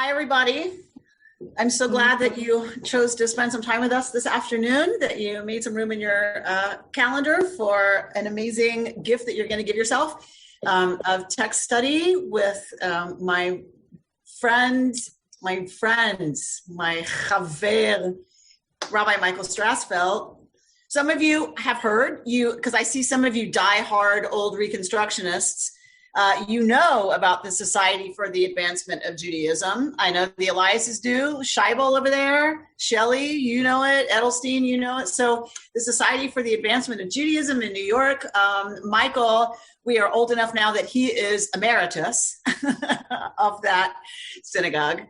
Hi, everybody. I'm so glad that you chose to spend some time with us this afternoon, that you made some room in your calendar for an amazing gift that you're going to give yourself of text study with my friends, my chaver, Rabbi Michael Strassfeld. Some of you have heard, because I see some of you die-hard old Reconstructionists, you know about the Society for the Advancement of Judaism. I know the Eliases do. Scheibel over there, Shelley, you know it. Edelstein, you know it. So the Society for the Advancement of Judaism in New York, Michael, we are old enough now that he is emeritus of that synagogue.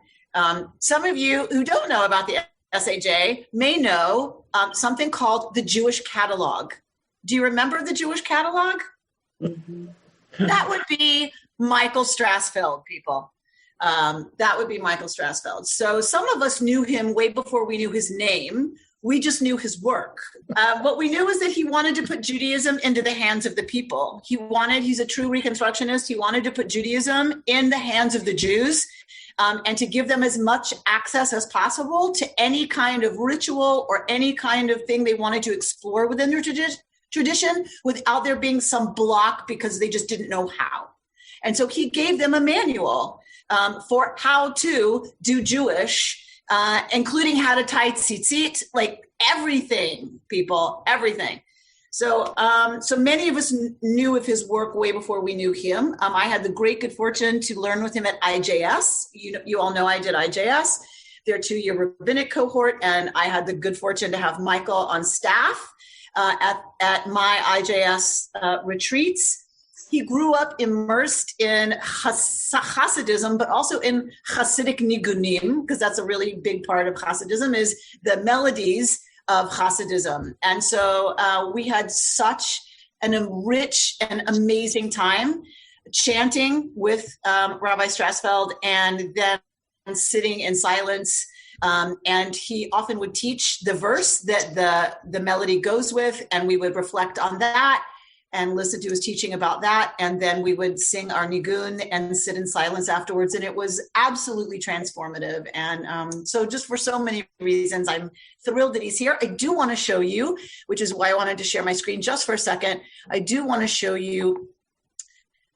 Some of you who don't know about the SAJ may know something called the Jewish Catalog. Do you remember the Jewish Catalog? Mm-hmm. That would be Michael Strassfeld, people. That would be Michael Strassfeld. So some of us knew him way before we knew his name. We just knew his work. What we knew was that he wanted to put Judaism into the hands of the people. He's a true Reconstructionist. He wanted to put Judaism in the hands of the Jews and to give them as much access as possible to any kind of ritual or any kind of thing they wanted to explore within their tradition without there being some block because they just didn't know how. And so he gave them a manual for how to do Jewish, including how to tie tzitzit, like everything, people, everything. So many of us knew of his work way before we knew him. I had the great good fortune to learn with him at IJS. You all know I did IJS, their 2-year rabbinic cohort, and I had the good fortune to have Michael on staff at my IJS retreats. He grew up immersed in Hasidism, but also in Hasidic nigunim, because that's a really big part of Hasidism, is the melodies of Hasidism. And so we had such an rich and amazing time chanting with Rabbi Strassfeld and then sitting in silence. And he often would teach the verse that the melody goes with, and we would reflect on that and listen to his teaching about that. And then we would sing our nigun and sit in silence afterwards. And it was absolutely transformative. And so just for so many reasons, I'm thrilled that he's here. I do want to show you, which is why I wanted to share my screen just for a second. I do want to show you,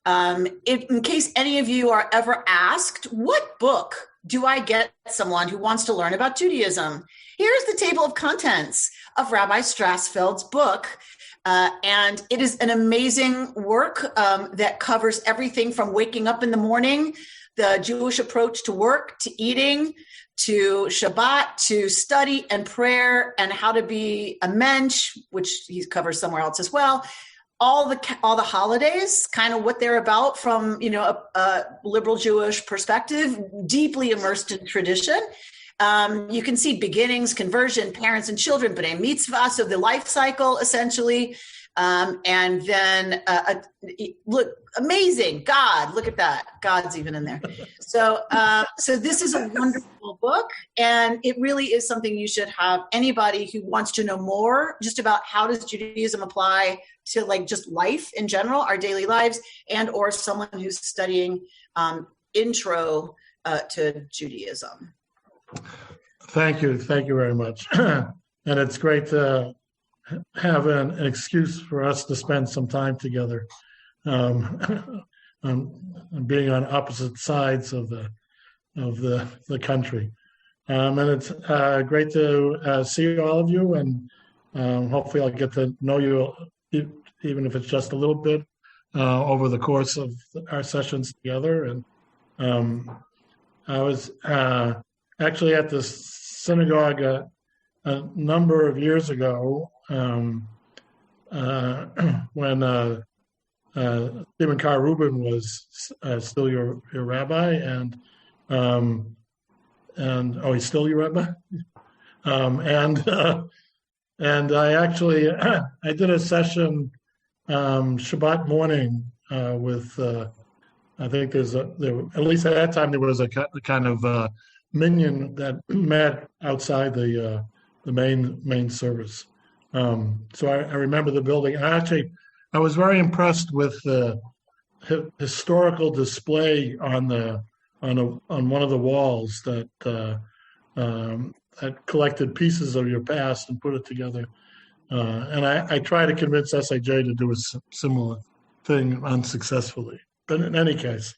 in case any of you are ever asked, what book do I get someone who wants to learn about Judaism? Here's the table of contents of Rabbi Strassfeld's book. And it is an amazing work that covers everything from waking up in the morning, the Jewish approach to work, to eating, to Shabbat, to study and prayer, and how to be a mensch, which he covers somewhere else as well. All the holidays, kind of what they're about from, a liberal Jewish perspective, deeply immersed in tradition. You can see beginnings, conversion, parents and children, b'nai mitzvah, so the life cycle essentially. And then look, amazing, God, look at that. God's even in there. So this is a wonderful book, and it really is something you should have. Anybody who wants to know more just about how does Judaism apply to like just life in general, our daily lives, and or someone who's studying intro to Judaism. Thank you very much. And it's great to have an excuse for us to spend some time together, being on opposite sides of the country. And it's great to see all of you, and hopefully I'll get to know you, even if it's just a little bit, over the course of our sessions together. And I was actually at the synagogue a number of years ago when Stephen Carr Rubin was still your rabbi, and he's still your rabbi, and I actually I did a session Shabbat morning with I think at least at that time there was a kind of minyan that met outside the main service. So I remember the building. I was very impressed with the historical display on the on one of the walls that that collected pieces of your past and put it together. And I try to convince SAJ to do a similar thing unsuccessfully. But in any case,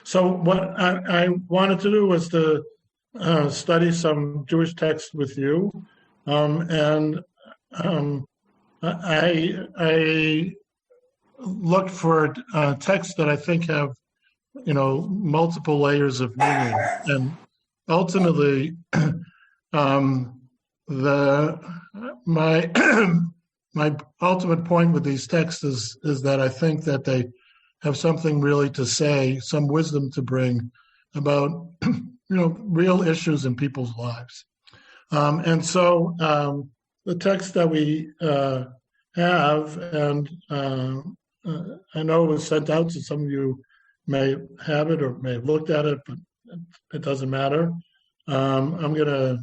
so what I wanted to do was to study some Jewish texts with you, and I looked for texts that I think have, multiple layers of meaning, and ultimately, my my ultimate point with these texts is that I think that they have something really to say, some wisdom to bring about real issues in people's lives. And so the text that we have, and I know it was sent out, so some of you may have it or may have looked at it, but it doesn't matter. I'm going to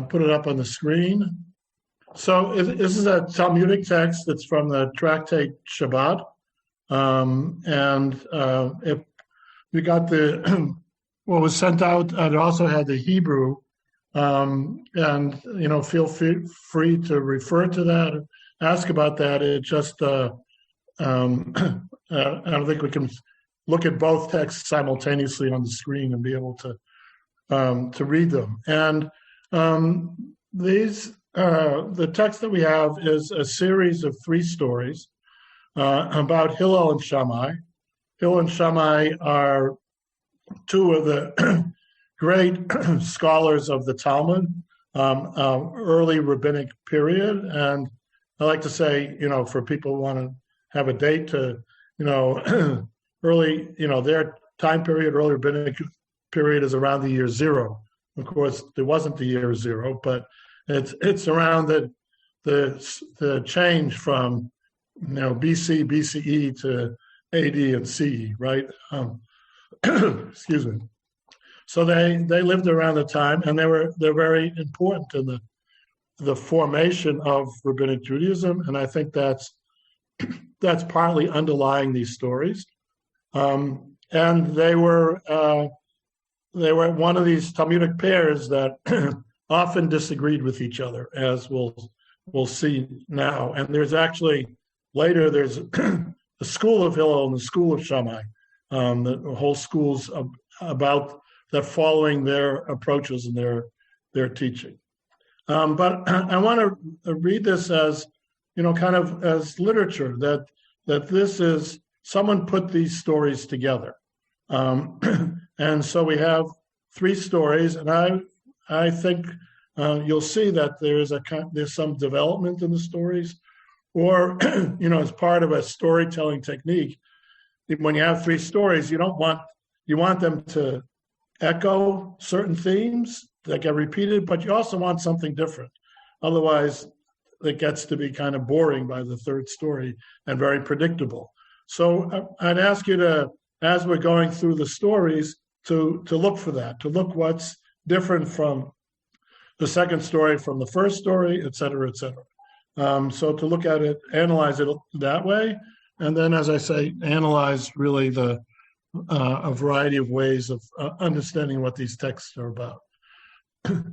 put it up on the screen. So this is a Talmudic text that's from the tractate Shabbat. And if we got what was sent out, it also had the Hebrew. And, feel free to refer to that, ask about that. It just, I don't think we can look at both texts simultaneously on the screen and be able to read them. And the text that we have is a series of 3 stories about Hillel and Shammai. Hillel and Shammai are 2 of the great scholars of the Talmud, early rabbinic period. And I like to say, for people who want to have a date to, early, their time period, early rabbinic period is around the year 0. Of course, there wasn't the year 0, but it's around the change from BC, BCE to AD and CE, right? Excuse me. So they lived around the time, and they're very important in the formation of rabbinic Judaism, and I think that's partly underlying these stories. And they were one of these Talmudic pairs that often disagreed with each other, as we'll see now. And there's the school of Hillel and the school of Shammai, the whole schools about that following their approaches and their teaching. But I want to read this as, kind of as literature, that this is, someone put these stories together. And so we have 3 stories, and I think you'll see that there's some development in the stories, or as part of a storytelling technique. When you have 3 stories, you want them to echo certain themes that get repeated, but you also want something different. Otherwise, it gets to be kind of boring by the 3rd story and very predictable. So I'd ask you to, as we're going through the stories, to look for that, to look what's different from the 2nd story, from the 1st story, et cetera, et cetera. So to look at it, analyze it that way, and then, as I say, analyze really a variety of ways of understanding what these texts are about.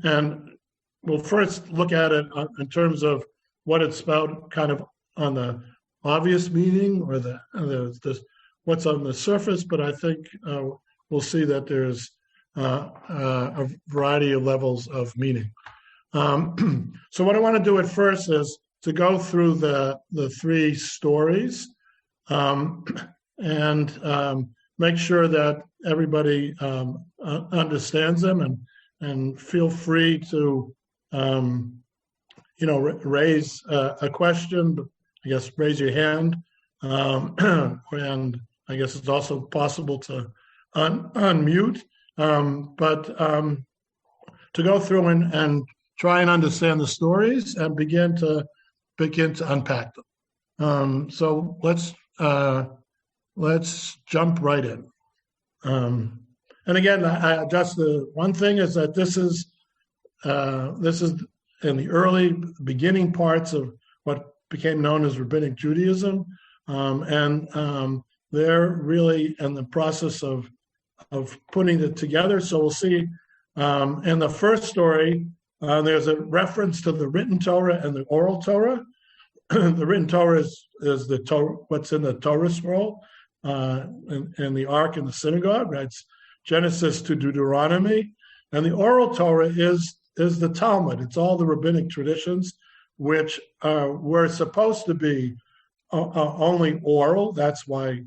And we'll first look at it in terms of what it's about, kind of on the obvious meaning, or the what's on the surface. But I think we'll see that there's a variety of levels of meaning. So what I want to do at first is to go through the 3 stories and make sure that everybody understands them, and feel free to raise a question. I guess raise your hand, and I guess it's also possible to unmute. But to go through and try and understand the stories and begin to unpack them. So let's jump right in. And again, just the one thing is that this is in the early beginning parts of what became known as Rabbinic Judaism, and they're really in the process of putting it together. So we'll see. In the first story, there's a reference to the written Torah and the oral Torah. The written Torah is the Torah, what's in the Torah scroll, and the Ark in the synagogue, right? It's Genesis to Deuteronomy. And the oral Torah is the Talmud. It's all the rabbinic traditions, which were supposed to be only oral. That's why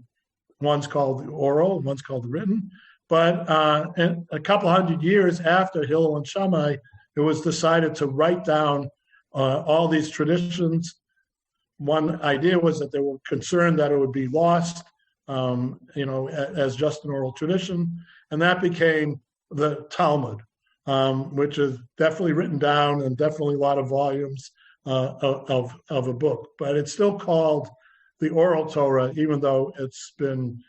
one's called the oral, one's called the written. But a couple hundred years after Hillel and Shammai, it was decided to write down all these traditions. One idea was that they were concerned that it would be lost, as just an oral tradition. And that became the Talmud, which is definitely written down and definitely a lot of volumes of a book. But it's still called the oral Torah, even though it's been,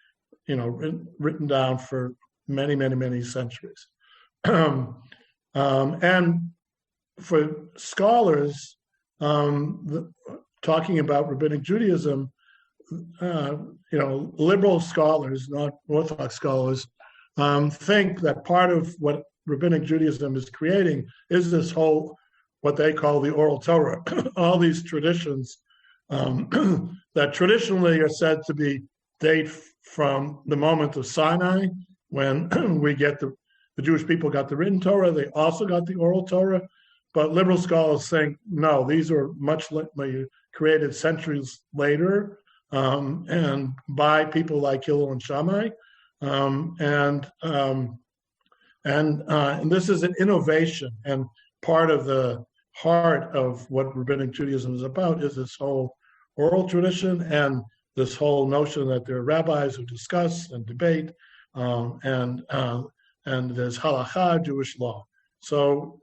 written down for many, many, many centuries. And for scholars, talking about rabbinic Judaism, liberal scholars, not Orthodox scholars, think that part of what rabbinic Judaism is creating is this whole, what they call the oral Torah, all these traditions that traditionally are said to date from the moment of Sinai, when the Jewish people got the written Torah. They also got the oral Torah, but liberal scholars think, no, these are much created centuries later, and by people like Hillel and Shammai, and this is an innovation, and part of the heart of what rabbinic Judaism is about is this whole oral tradition and this whole notion that there are rabbis who discuss and debate, and there's halakha, Jewish law. So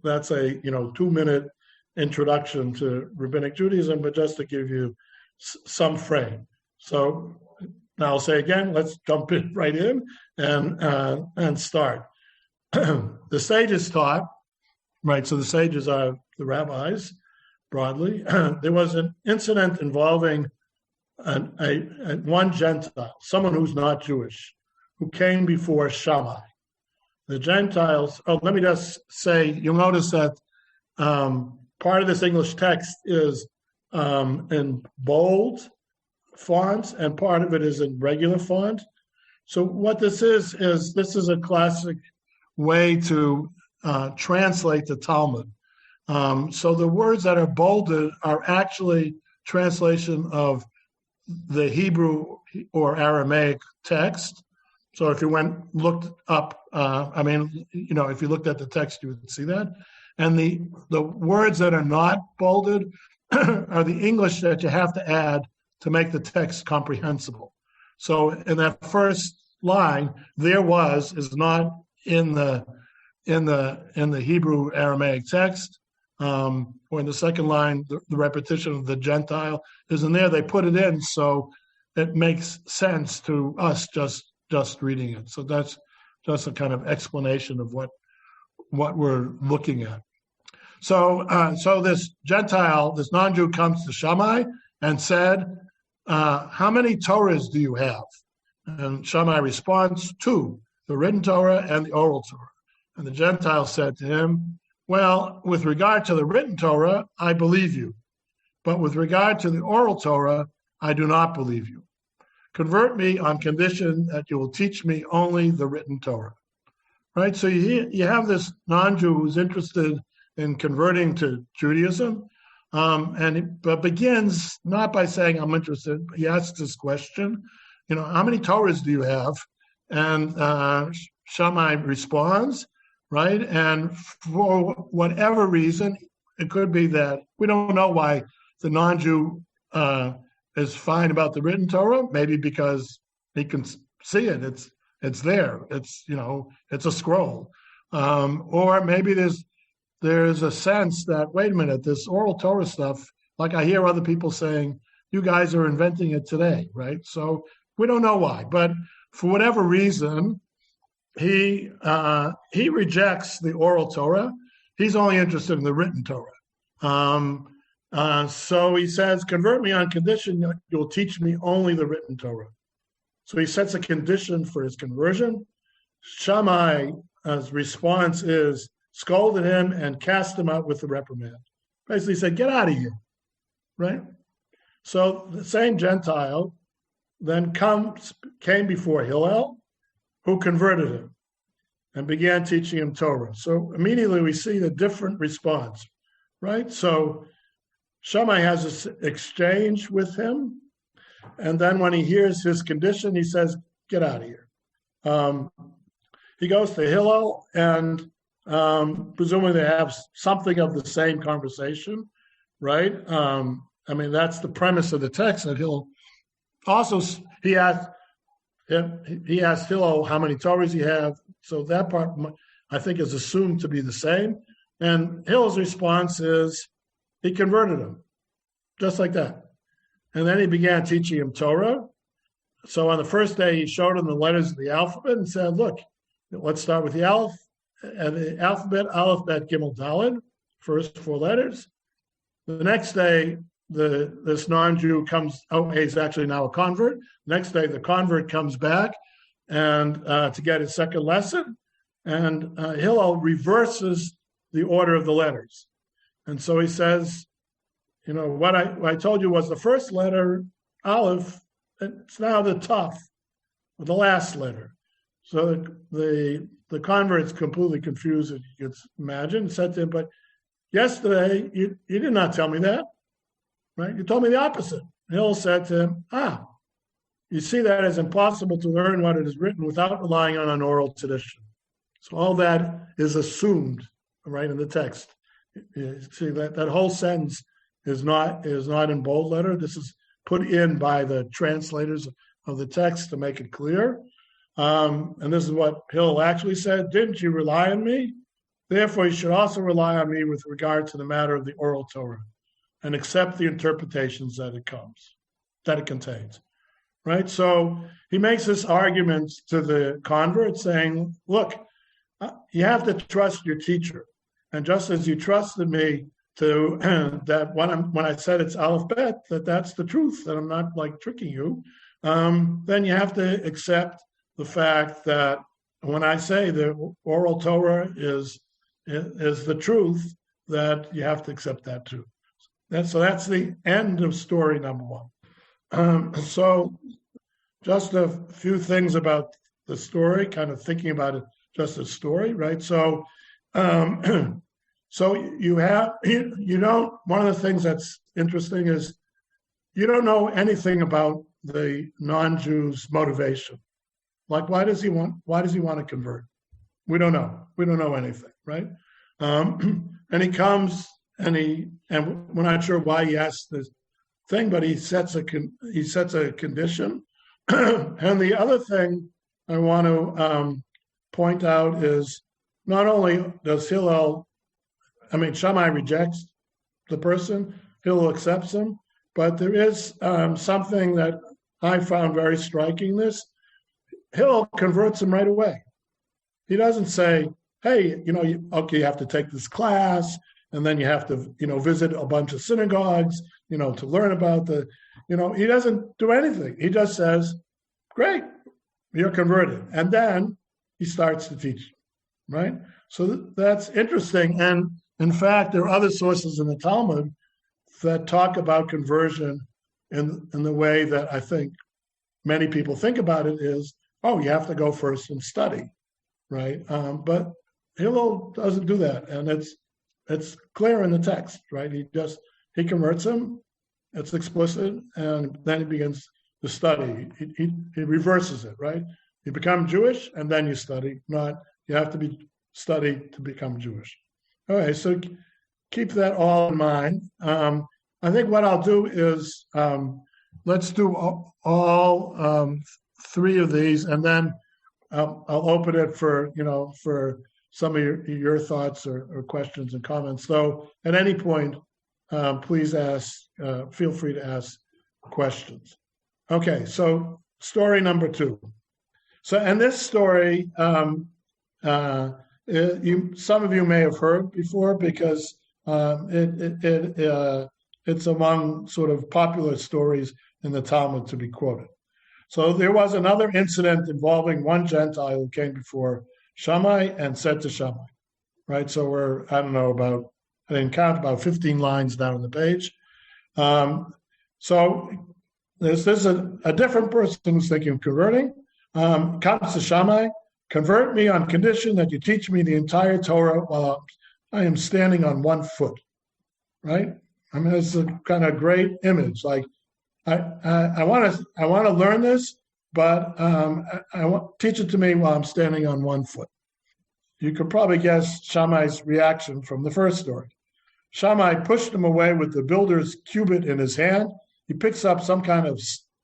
that's a 2-minute introduction to rabbinic Judaism, but just to give you some frame. So now I'll say again, let's jump right in and start. The sages taught, right? So the sages are the rabbis, broadly. There was an incident involving one Gentile, someone who's not Jewish, who came before Shammai. The Gentiles, let me just say, you'll notice that part of this English text is in bold font, and part of it is in regular font. So what this is a classic way to translate the Talmud. So the words that are bolded are actually translation of the Hebrew or Aramaic text. So if you looked up, if you looked at the text, you would see that. And the words that are not bolded are the English that you have to add to make the text comprehensible. So in that first line, there was is not in the Hebrew Aramaic text, or in the second line, the repetition of the Gentile is in there. They put it in so it makes sense to us just reading it. So that's just a kind of explanation of what we're looking at. So this Gentile, this non-Jew, comes to Shammai and said, how many Torahs do you have? And Shammai responds, 2, the written Torah and the oral Torah. And the Gentile said to him, well, with regard to the written Torah, I believe you. But with regard to the oral Torah, I do not believe you. Convert me on condition that you will teach me only the written Torah. Right? So you have this non-Jew who's interested in converting to Judaism, but begins not by saying, I'm interested, but he asks this question, how many Torahs do you have? And Shammai responds, right? And for whatever reason, it could be that we don't know why the non-Jew is fine about the written Torah, maybe because he can see it. It's there. It's a scroll. Or maybe there's a sense that, wait a minute, this oral Torah stuff, like I hear other people saying, you guys are inventing it today, right? So we don't know why, but for whatever reason, he rejects the oral Torah. He's only interested in the written Torah. So he says, convert me on condition that you'll teach me only the written Torah. So he sets a condition for his conversion. Shammai's response is scolded him and cast him out with the reprimand. Basically said, get out of here, right? So the same Gentile then came before Hillel, who converted him and began teaching him Torah. So immediately we see the different response, right? So Shammai has this exchange with him, and then when he hears his condition, he says, get out of here. He goes to Hillel, and presumably they have something of the same conversation, right? I mean, that's the premise of the text, that Hillel also, he asked Hillel how many Torahs he have. So that part, I think, is assumed to be the same. And Hillel's response is he converted him, just like that. And then he began teaching him Torah. So on the first day, he showed him the letters of the alphabet and said, look, let's start with the alphabet, Aleph, Bet, Gimel, Daled, first 4 letters. The next day, this non-Jew comes, he's actually now a convert. Next day, the convert comes back and to get his second lesson, and Hillel reverses the order of the letters. And so he says, what I told you was the first letter, Aleph, it's now the Taf, the last letter. So the convert's completely confused, as you could imagine, said to him, but yesterday, you did not tell me that, right? You told me the opposite. Hillel said to him, you see that as impossible to learn what it is written without relying on an oral tradition. So all that is assumed, right, in the text. You see that whole sentence is not in bold letter. This is put in by the translators of the text to make it clear. And this is what Hillel actually said. Didn't you rely on me? Therefore, you should also rely on me with regard to the matter of the oral Torah and accept the interpretations that it contains. Right? So he makes this argument to the convert saying, look, you have to trust your teacher. And just as you trusted me to that when I said it's Aleph Bet, that's the truth, that I'm not like tricking you, then you have to accept the fact that when I say the oral Torah is the truth, that you have to accept that too. So that's the end of story number 1. So just a few things about the story, kind of thinking about it just as story, right? So so one of the things that's interesting is you don't know anything about the non-Jew's motivation. Like, why does he want to convert? We don't know. We don't know anything, right? And he comes and we're not sure why he asked this thing, but he sets a condition. And the other thing I want to point out is not only does Shammai rejects the person, Hillel accepts him, but there is something that I found very striking. Hillel converts him right away. He doesn't say, hey, you have to take this class, and then you have to, visit a bunch of synagogues, to learn about he doesn't do anything. He just says, great, you're converted. And then he starts to teach, right? So that's interesting. And in fact, there are other sources in the Talmud that talk about conversion in the way that I think many people think about it is, you have to go first and study, right? But Hillel doesn't do that, and it's clear in the text, right? He converts him, it's explicit, and then he begins to study. He reverses it, right? You become Jewish, and then you study. Not you have to be studied to become Jewish. Okay, so keep that all in mind. I think what I'll do is let's do all 3 of these, and then I'll open it for some of your thoughts or questions and comments. So at any point, please feel free to ask questions. Okay, so story number 2. So, and this story, some of you may have heard before because it's among sort of popular stories in the Talmud to be quoted. So there was another incident involving one Gentile who came before Shammai and said to Shammai, right? So we're, I don't know, I didn't count, about 15 lines down the page. So this is a different person who's thinking of converting, comes to Shammai, convert me on condition that you teach me the entire Torah while I am standing on one foot, right? I mean, it's a kind of great image. Like, I want to learn this, but I want teach it to me while I'm standing on one foot. You could probably guess Shammai's reaction from the first story. Shammai pushed him away with the builder's cubit in his hand. He picks up some kind of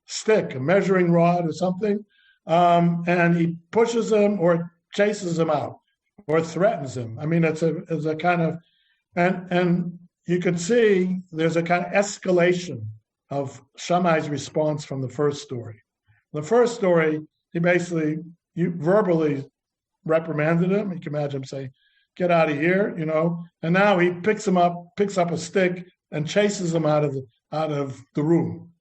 stick, a measuring rod or something, and he pushes him or chases him out or threatens him. I mean, it's a kind of, and you can see there's a kind of escalation of Shammai's response from the first story. The first story, he basically verbally reprimanded him. You can imagine him saying, "Get out of here," And now he picks up a stick and chases him out of the room.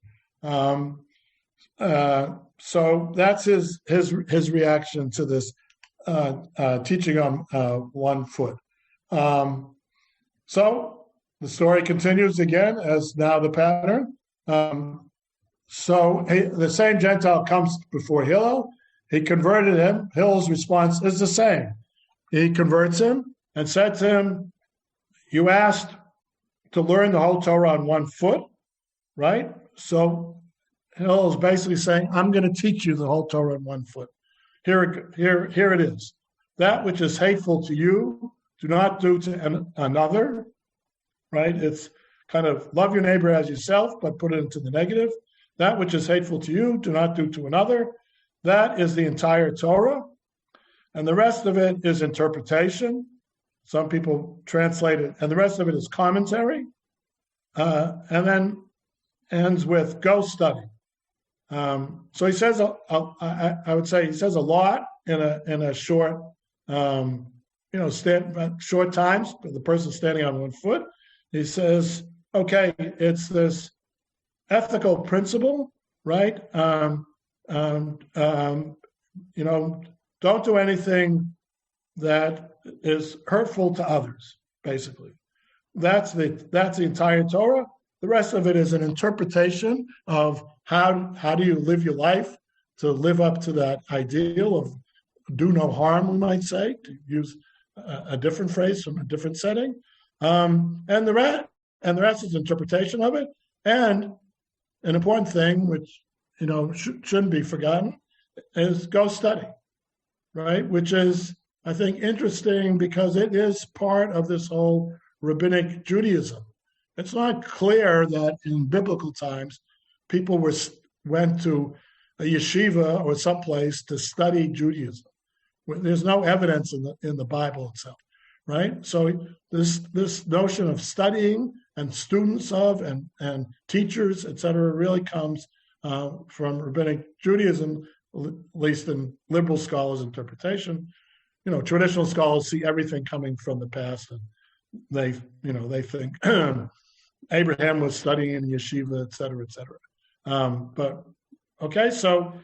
So that's his reaction to this teaching on 1 foot. So the story continues again as now the pattern. So the same Gentile comes before Hillel. He converted him. Hillel's response is the same. He converts him and said to him, "You asked to learn the whole Torah on 1 foot, right?" So Hillel is basically saying, "I'm going to teach you the whole Torah on 1 foot. Here it is. That which is hateful to you, do not do to another," right? It's kind of love your neighbor as yourself, but put it into the negative. That which is hateful to you, do not do to another. That is the entire Torah. And the rest of it is interpretation. Some people translate it, and the rest of it is commentary. And then ends with go study. So he says, I would say he says a lot in a short, short times. The person standing on 1 foot. He says, okay, it's this ethical principle, right? Don't do anything that is hurtful to others, basically. That's the entire Torah. The rest of it is an interpretation of how do you live your life to live up to that ideal of do no harm, we might say, to use a different phrase from a different setting. And the rest is interpretation of it. And an important thing, which shouldn't be forgotten, is go study, right? Which is, I think, interesting because it is part of this whole rabbinic Judaism. It's not clear that in biblical times people went to a yeshiva or someplace to study Judaism. There's no evidence in the Bible itself, right? So this notion of studying and students of and teachers, et cetera, really comes from rabbinic Judaism, at least in liberal scholars' interpretation. Traditional scholars see everything coming from the past, and they think Abraham was studying in yeshiva, et cetera, et cetera. But okay, so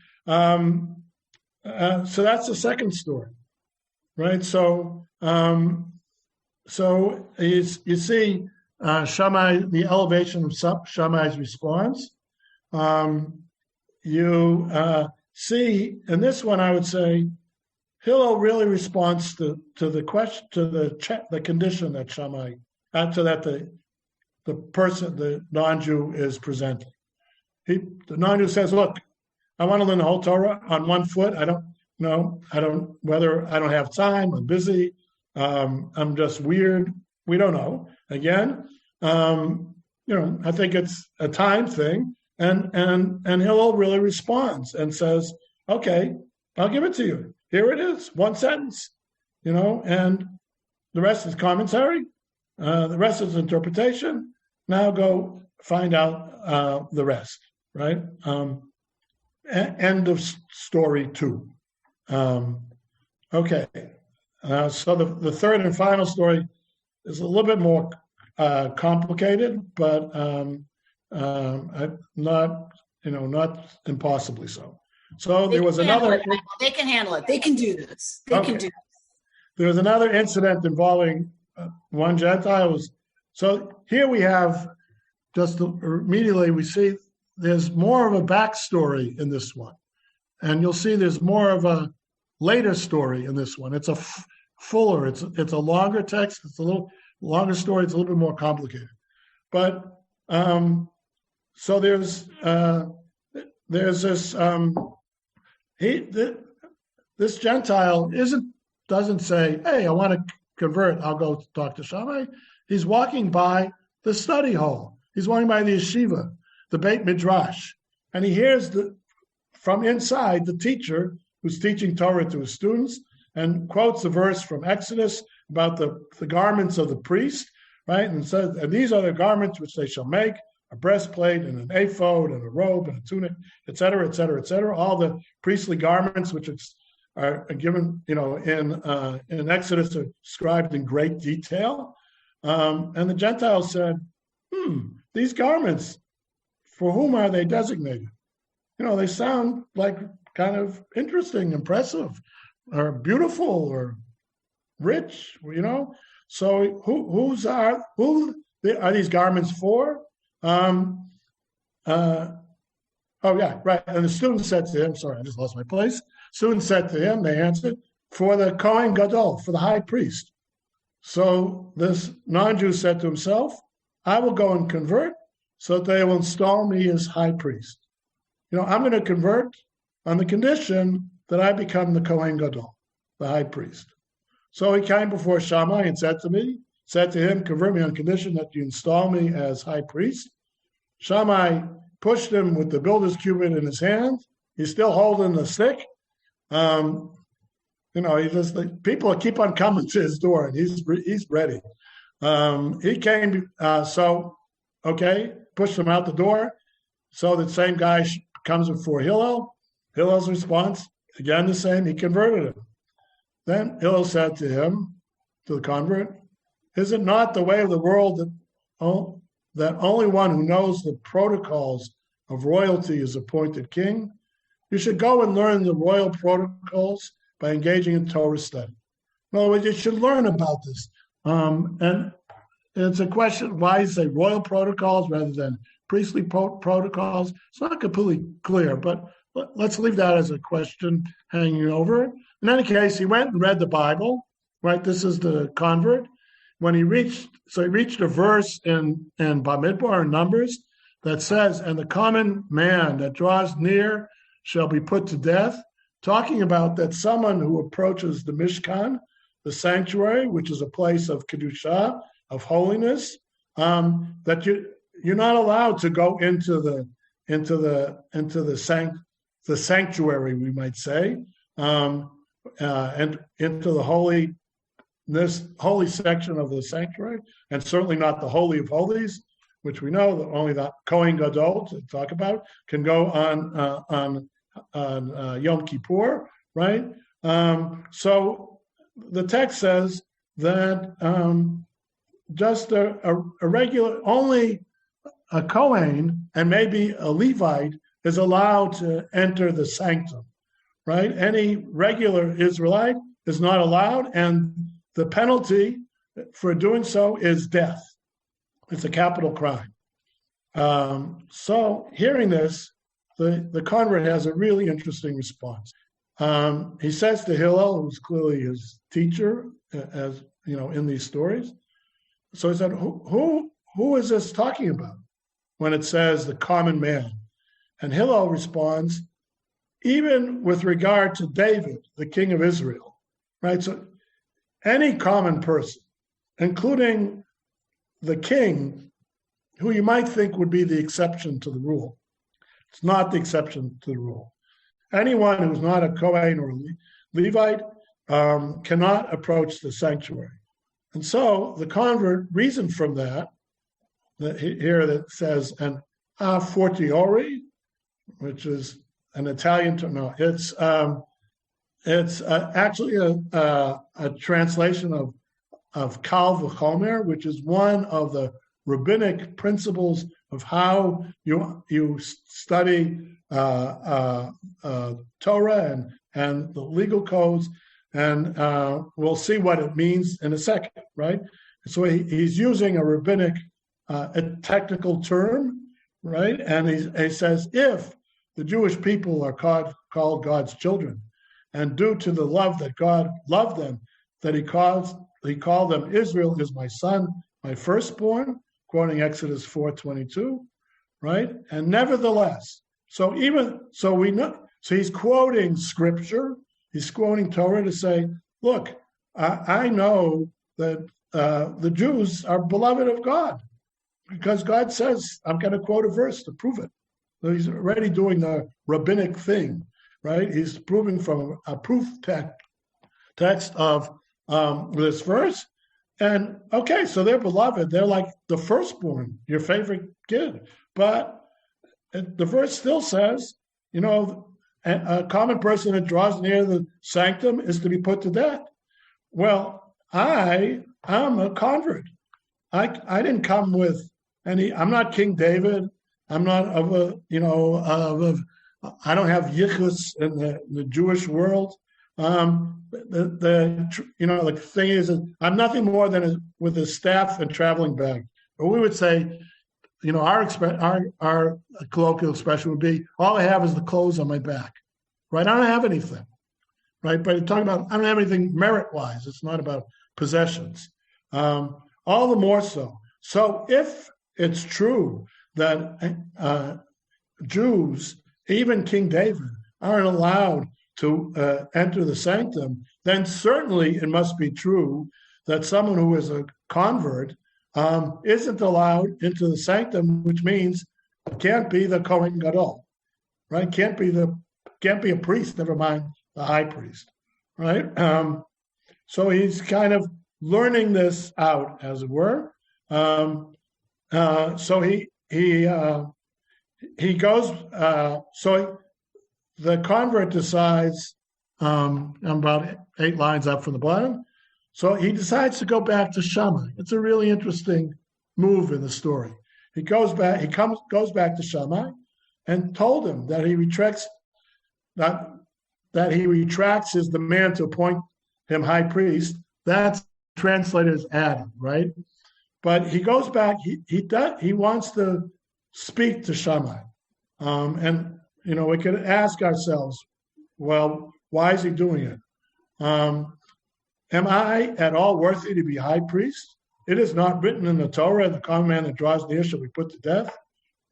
that's the second story, right? So you see Shammai, the elevation of Shammai's response. You see in this one, I would say, Hillel really responds to the question, to the condition that Shammai, that the person, the non-Jew, is presenting. The non-Jew says, "Look, I want to learn the whole Torah on 1 foot. I don't have time. I'm busy. I'm just weird. We don't know." Again, I think it's a time thing, and Hillel really responds and says, "Okay, I'll give it to you. Here it is, 1 sentence, and the rest is commentary. The rest is interpretation. Now go find out the rest," right? End of story 2. Okay. So the third and final story is a little bit more complicated, but not impossibly so. So there was another. They can handle it. They can do this. They can do this. There was another incident involving one Gentile. So here we have immediately we see there's more of a backstory in this one, and you'll see there's more of a later story in this one. It's a fuller. It's a longer text. It's a little longer story. It's a little bit more complicated, but so there's this this Gentile doesn't say, hey, I want to convert, I'll go talk to Shammai. He's walking by the study hall. He's walking by the yeshiva, the Beit Midrash, and he hears from inside the teacher who's teaching Torah to his students and quotes the verse from Exodus about the garments of the priest, right? And says, and these are the garments which they shall make, a breastplate and an ephod and a robe and a tunic, et cetera, et cetera, et cetera. All the priestly garments which are given, in Exodus are described in great detail. And the Gentiles said, these garments, for whom are they designated? They sound like kind of interesting, impressive, or beautiful, or rich, So who are these garments for? Oh yeah, right. And the student said to him, sorry, I just lost my place. Student said to him, they answered, for the Kohen Gadol, for the high priest. So this non-Jew said to himself, I will go and convert so that they will install me as high priest. I'm going to convert on the condition that I become the Kohen Gadol, the high priest. So he came before Shammai and said to him, convert me on condition that you install me as high priest. Shammai pushed him with the builder's cubit in his hand. He's still holding the stick. People keep on coming to his door, and he's ready. He came, pushed him out the door. So the same guy comes before Hillel. Hillel's response, again the same, he converted him. Then Hillel said to him, to the convert, is it not the way of the world that only one who knows the protocols of royalty is appointed king? You should go and learn the royal protocols by engaging in Torah study. In other words, you should learn about this. And it's a question, why say royal protocols rather than priestly protocols? It's not completely clear, but let's leave that as a question hanging over. In any case, he went and read the Bible, right? This is the convert. When he reached a verse in Bamidbar, in Numbers, that says, and the common man that draws near shall be put to death, talking about that someone who approaches the Mishkan, the sanctuary, which is a place of Kedusha, of holiness, that you're not allowed to go into the sanctuary, we might say, and into the holy section of the sanctuary, and certainly not the Holy of Holies, which we know that only the Kohen Gadol, to talk about, can go on Yom Kippur, right? So the text says that just a regular, only a Kohen and maybe a Levite is allowed to enter the sanctum, right? Any regular Israelite is not allowed, and the penalty for doing so is death. It's a capital crime. So hearing this, the convert has a really interesting response. He says to Hillel, who's clearly his teacher, as in these stories. So he said, who is this talking about when it says the common man? And Hillel responds, even with regard to David, the king of Israel, right? So any common person, including the king, who you might think would be the exception to the rule. It's not the exception to the rule. Anyone who's not a Kohen or a Levite cannot approach the sanctuary. And so the convert reasoned from that here that says an a fortiori, which is an Italian term. No, it's actually a translation of Kal v'chomer, which is one of the rabbinic principles of how you study Torah and the legal codes, and we'll see what it means in a second, right? So he's using a rabbinic, a technical term, right? And he says, if the Jewish people are called God's children, and due to the love that God loved them, that he called them, Israel is my son, my firstborn, quoting Exodus 4:22, right? And nevertheless, so he's quoting scripture, he's quoting Torah to say, look, I know that the Jews are beloved of God, because God says, I'm going to quote a verse to prove it. So he's already doing the rabbinic thing, right? He's proving from a proof text of this verse. And okay, so they're beloved. They're like the firstborn, your favorite kid. But the verse still says, a common person that draws near the sanctum is to be put to death. Well, I'm a convert. I didn't come with any. I'm not King David. I'm not of a. I don't have yichus in the Jewish world. The thing is, I'm nothing more than with a staff and traveling bag. Or we would say, our colloquial expression would be, all I have is the clothes on my back, right? I don't have anything, right? But you're talking about, I don't have anything merit-wise. It's not about possessions. All the more so. So if it's true that Jews, even King David, aren't allowed to enter the sanctum, then certainly it must be true that someone who is a convert isn't allowed into the sanctum, which means can't be the Kohen Gadol, right? Can't be a priest, never mind the high priest, right? So he's kind of learning this out, as it were. So he goes. So the convert decides. I'm about 8 lines up from the bottom. So he decides to go back to Shammai. It's a really interesting move in the story. He goes back. He goes back to Shammai, and told him that he retracts his demand to appoint him high priest. That's translated as Adam, right? But he goes back. He wants to speak to Shammai, and we could ask ourselves, well, why is he doing it? Am I at all worthy to be high priest? It is not written in the Torah, the common man that draws near shall be put to death,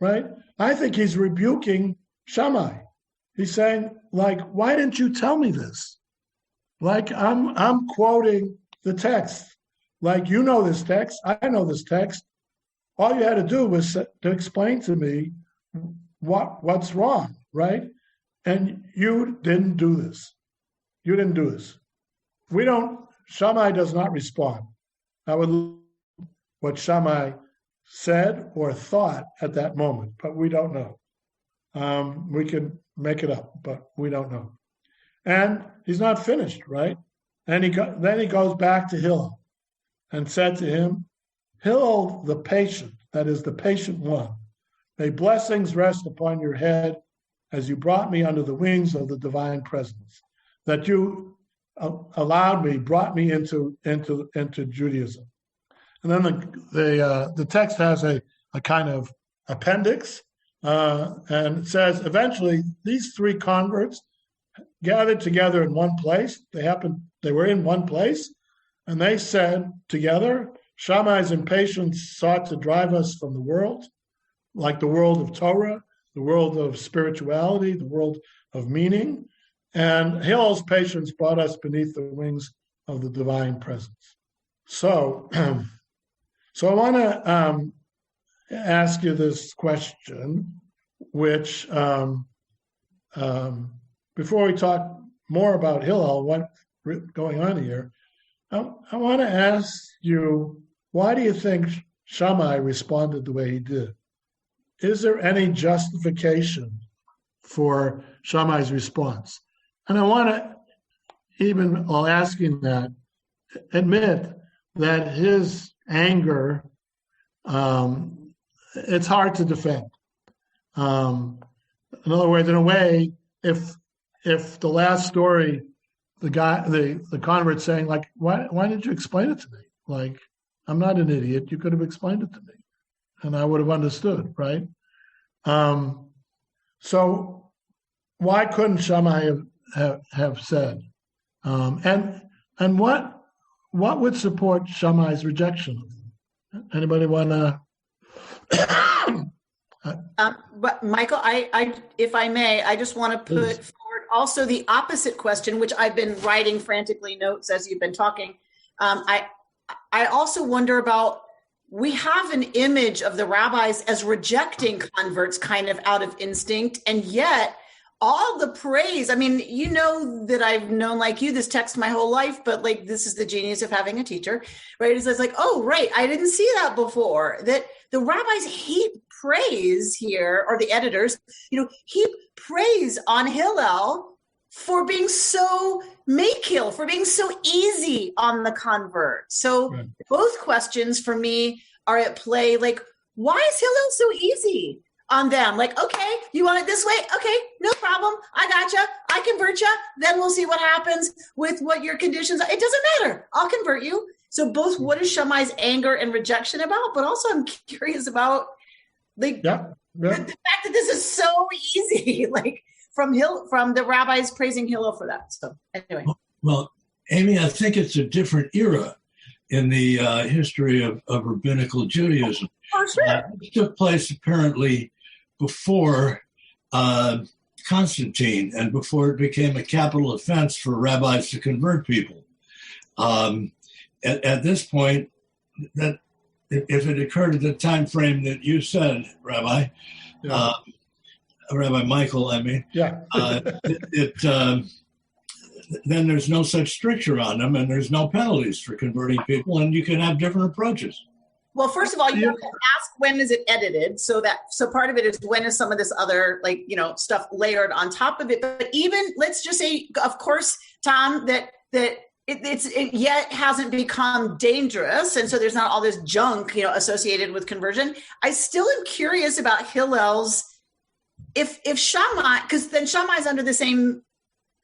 right? I think he's rebuking Shammai. He's saying, why didn't you tell me this? I'm quoting the text. You know this text, I know this text. All you had to do was to explain to me what's wrong, right? And you didn't do this. You didn't do this. Shammai does not respond. What Shammai said or thought at that moment, but we don't know. We can make it up, but we don't know. And he's not finished, right? And then he goes back to Hillel and said to him, Hillel, the patient, that is the patient one, may blessings rest upon your head as you brought me under the wings of the divine presence, that you brought me into Judaism. And then the text has a kind of appendix, and it says, eventually, these 3 converts gathered together in one place. They were in one place, and they said together, Shammai's impatience sought to drive us from the world, like the world of Torah, the world of spirituality, the world of meaning. And Hillel's patience brought us beneath the wings of the divine presence. So I want to ask you this question, which before we talk more about Hillel, what's going on here, I want to ask you, why do you think Shammai responded the way he did? Is there any justification for Shammai's response? And I want to, even while asking that, admit that his anger, it's hard to defend. In other words, in a way, if the last story, the convert saying like, why didn't you explain it to me? Like, I'm not an idiot. You could have explained it to me, and I would have understood, right? So why couldn't Shammai have said? And what would support Shammai's rejection? Anybody want to? But Michael, I, if I may, I just want to put forward also the opposite question, which I've been writing frantically notes as you've been talking. I also wonder about, we have an image of the rabbis as rejecting converts kind of out of instinct, and yet all the praise, I mean, you know that I've known like you this text my whole life, but like this is the genius of having a teacher, right? It's like, oh, right, I didn't see that before, that the rabbis heap praise here, or the editors, heap praise on Hillel for being so makil, for being so easy on the convert. So right. Both questions for me are at play. Like, why is Hillel so easy on them? Like, okay, you want it this way? Okay, no problem. I gotcha. I convert you. Then we'll see what happens with what your conditions are. It doesn't matter. I'll convert you. So both, what is Shammai's anger and rejection about? But also I'm curious about like the fact that this is so easy, like from the rabbis praising Hillel for that. So anyway. Well, Amy, I think it's a different era in the history of rabbinical Judaism. For sure. It took place apparently before Constantine and before it became a capital offense for rabbis to convert people. At this point, that if it occurred at the time frame that you said, Rabbi, Rabbi Michael, I mean, then there's no such stricture on them, and there's no penalties for converting people, and you can have different approaches. Well, first of all, you have to ask, when is it edited? So part of it is, when is some of this other stuff layered on top of it? But even, let's just say, of course, Tom, that it yet hasn't become dangerous, and so there's not all this junk associated with conversion. I still am curious about Hillel's, if Shammai, because then Shammai's under the same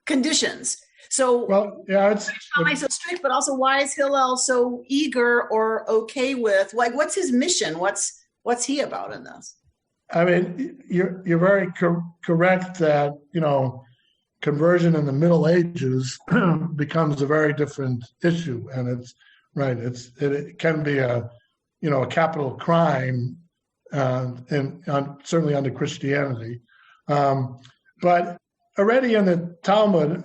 conditions. So Shammai so strict, but also why is Hillel so eager or okay with, like, what's his mission? What's he about in this? I mean, you're very correct that conversion in the Middle Ages becomes a very different issue, and it's right. It can be a capital crime, certainly under Christianity, but already in the Talmud,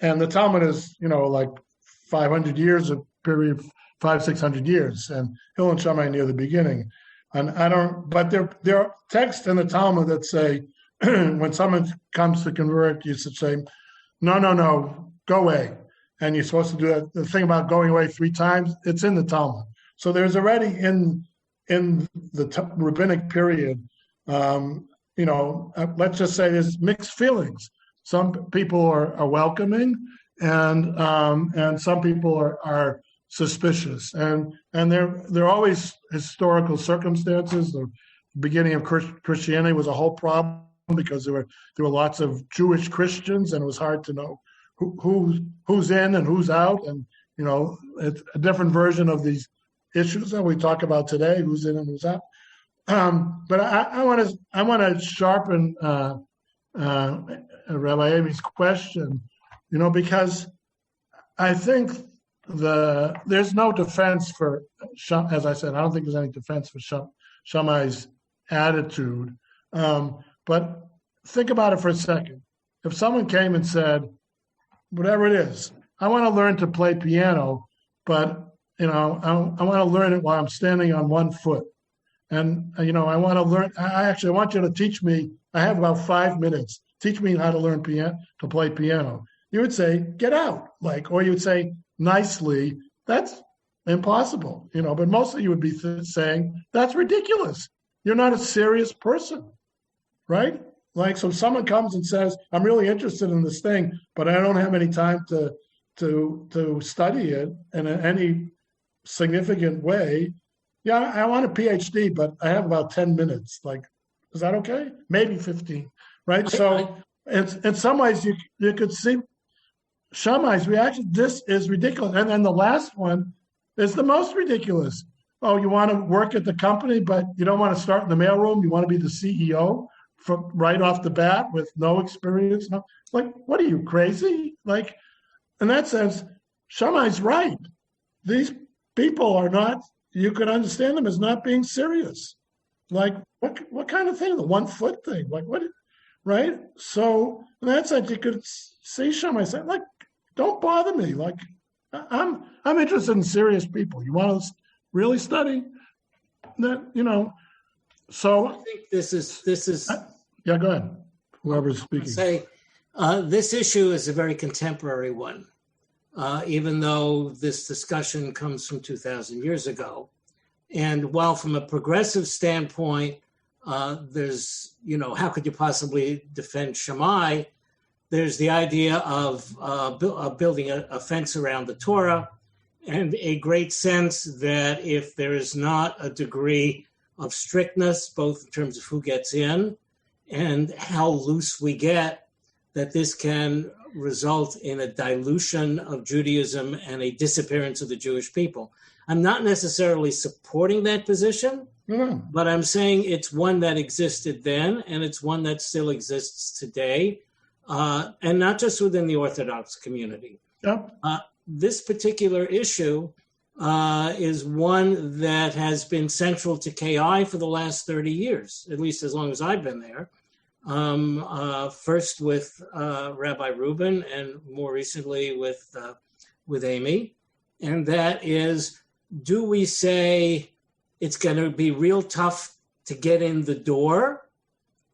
and the Talmud is like 500 years, a period of 500-600 years, and Hillel and Shammai near the beginning, and but there are texts in the Talmud that say, when someone comes to convert, you should say, no, go away. And you're supposed to do that. The thing about going away 3 times, it's in the Talmud. So there's already in the rabbinic period, let's just say there's mixed feelings. Some people are welcoming, and some people are suspicious. And there are always historical circumstances. The beginning of Christianity was a whole problem, because there were lots of Jewish Christians, and it was hard to know who's in and who's out, and it's a different version of these issues that we talk about today: who's in and who's out. But I want to sharpen Rabbi Amy's question, because I think there's no defense for, as I said, I don't think there's any defense for Shammai's attitude. But think about it for a second. If someone came and said, whatever it is, I want to learn to play piano, but I want to learn it while I'm standing on one foot. And I want to learn, I want you to teach me, I have about 5 minutes, teach me how to learn to play piano. You would say, get out, or you would say nicely, that's impossible, but mostly you would be saying, that's ridiculous. You're not a serious person. Right? So someone comes and says, I'm really interested in this thing, but I don't have any time to study it in any significant way. Yeah, I want a PhD, but I have about 10 minutes. Is that okay? Maybe 15. right? So in some ways, you could see Shammai's reaction. This is ridiculous. And then the last one is the most ridiculous. Oh, you want to work at the company, but you don't want to start in the mailroom. You want to be the CEO from right off the bat with no experience. No, like, what are you, crazy? Like, in that sense, Shammai's right. These people are not, you could understand them as not being serious. Like, what kind of thing? The 1 foot thing? Like, what, right? So in that sense, you could see Shammai say, like, don't bother me. Like, I'm interested in serious people. You want to really study that, so I think this is yeah, go ahead, whoever's speaking. This issue is a very contemporary one, even though this discussion comes from 2,000 years ago. And while from a progressive standpoint, there's, how could you possibly defend Shammai? There's the idea of building a fence around the Torah, and a great sense that if there is not a degree of strictness, both in terms of who gets in and how loose we get, that this can result in a dilution of Judaism and a disappearance of the Jewish people. I'm not necessarily supporting that position, but I'm saying it's one that existed then, and it's one that still exists today, and not just within the Orthodox community. Yep. This particular issue is one that has been central to KI for the last 30 years, at least as long as I've been there. First with Rabbi Rubin, and more recently with Amy. And that is, do we say it's going to be real tough to get in the door?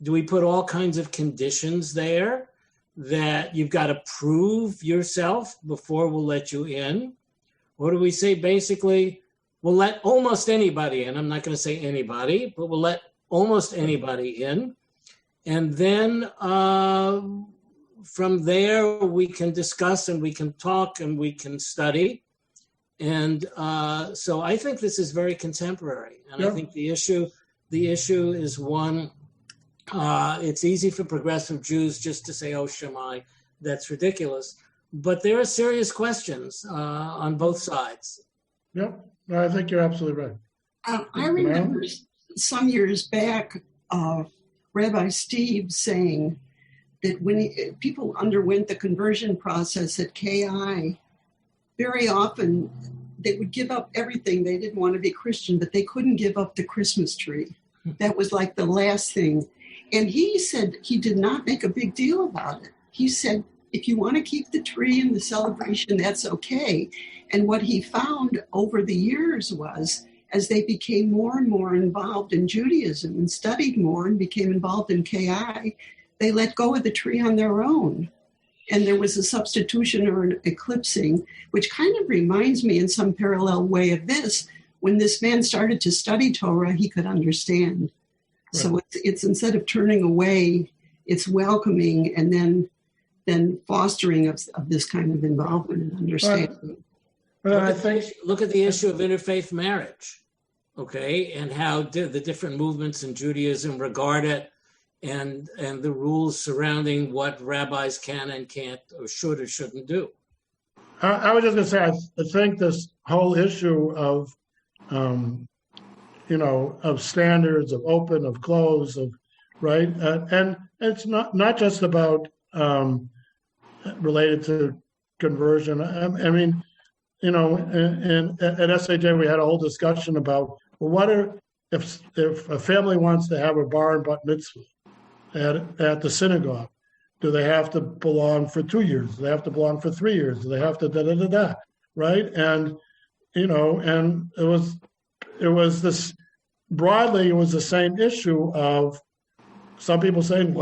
Do we put all kinds of conditions there that you've got to prove yourself before we'll let you in? Or do we say basically, we'll let almost anybody in? I'm not going to say anybody, but we'll let almost anybody in. And then from there, we can discuss and we can talk and we can study. And so I think this is very contemporary. And I think the issue is one, it's easy for progressive Jews just to say, oh, Shammai, that's ridiculous. But there are serious questions on both sides. Yep, I think you're absolutely right. I remember some years back, Rabbi Steve saying that when people underwent the conversion process at KI, very often they would give up everything. They didn't want to be Christian, but they couldn't give up the Christmas tree. That was like the last thing. And he said he did not make a big deal about it. He said, if you want to keep the tree and the celebration, that's okay. And what he found over the years was, as they became more and more involved in Judaism and studied more and became involved in KI, they let go of the tree on their own. And there was a substitution or an eclipsing, which kind of reminds me in some parallel way of this. When this man started to study Torah, he could understand. Right. So it's instead of turning away, it's welcoming and then fostering of this kind of involvement and understanding. Look at the issue of interfaith marriage, okay, and how the different movements in Judaism regard it, and the rules surrounding what rabbis can and can't or should or shouldn't do. I was just going to say, I think this whole issue of, of standards, of open, of close, of right, and it's not just about related to conversion. I mean, at SAJ we had a whole discussion about, well, what if a family wants to have a bar and bat mitzvah at the synagogue? Do they have to belong for 2 years? Do they have to belong for 3 years? Do they have to da-da-da-da, right? And, and it was this, broadly, it was the same issue of some people saying,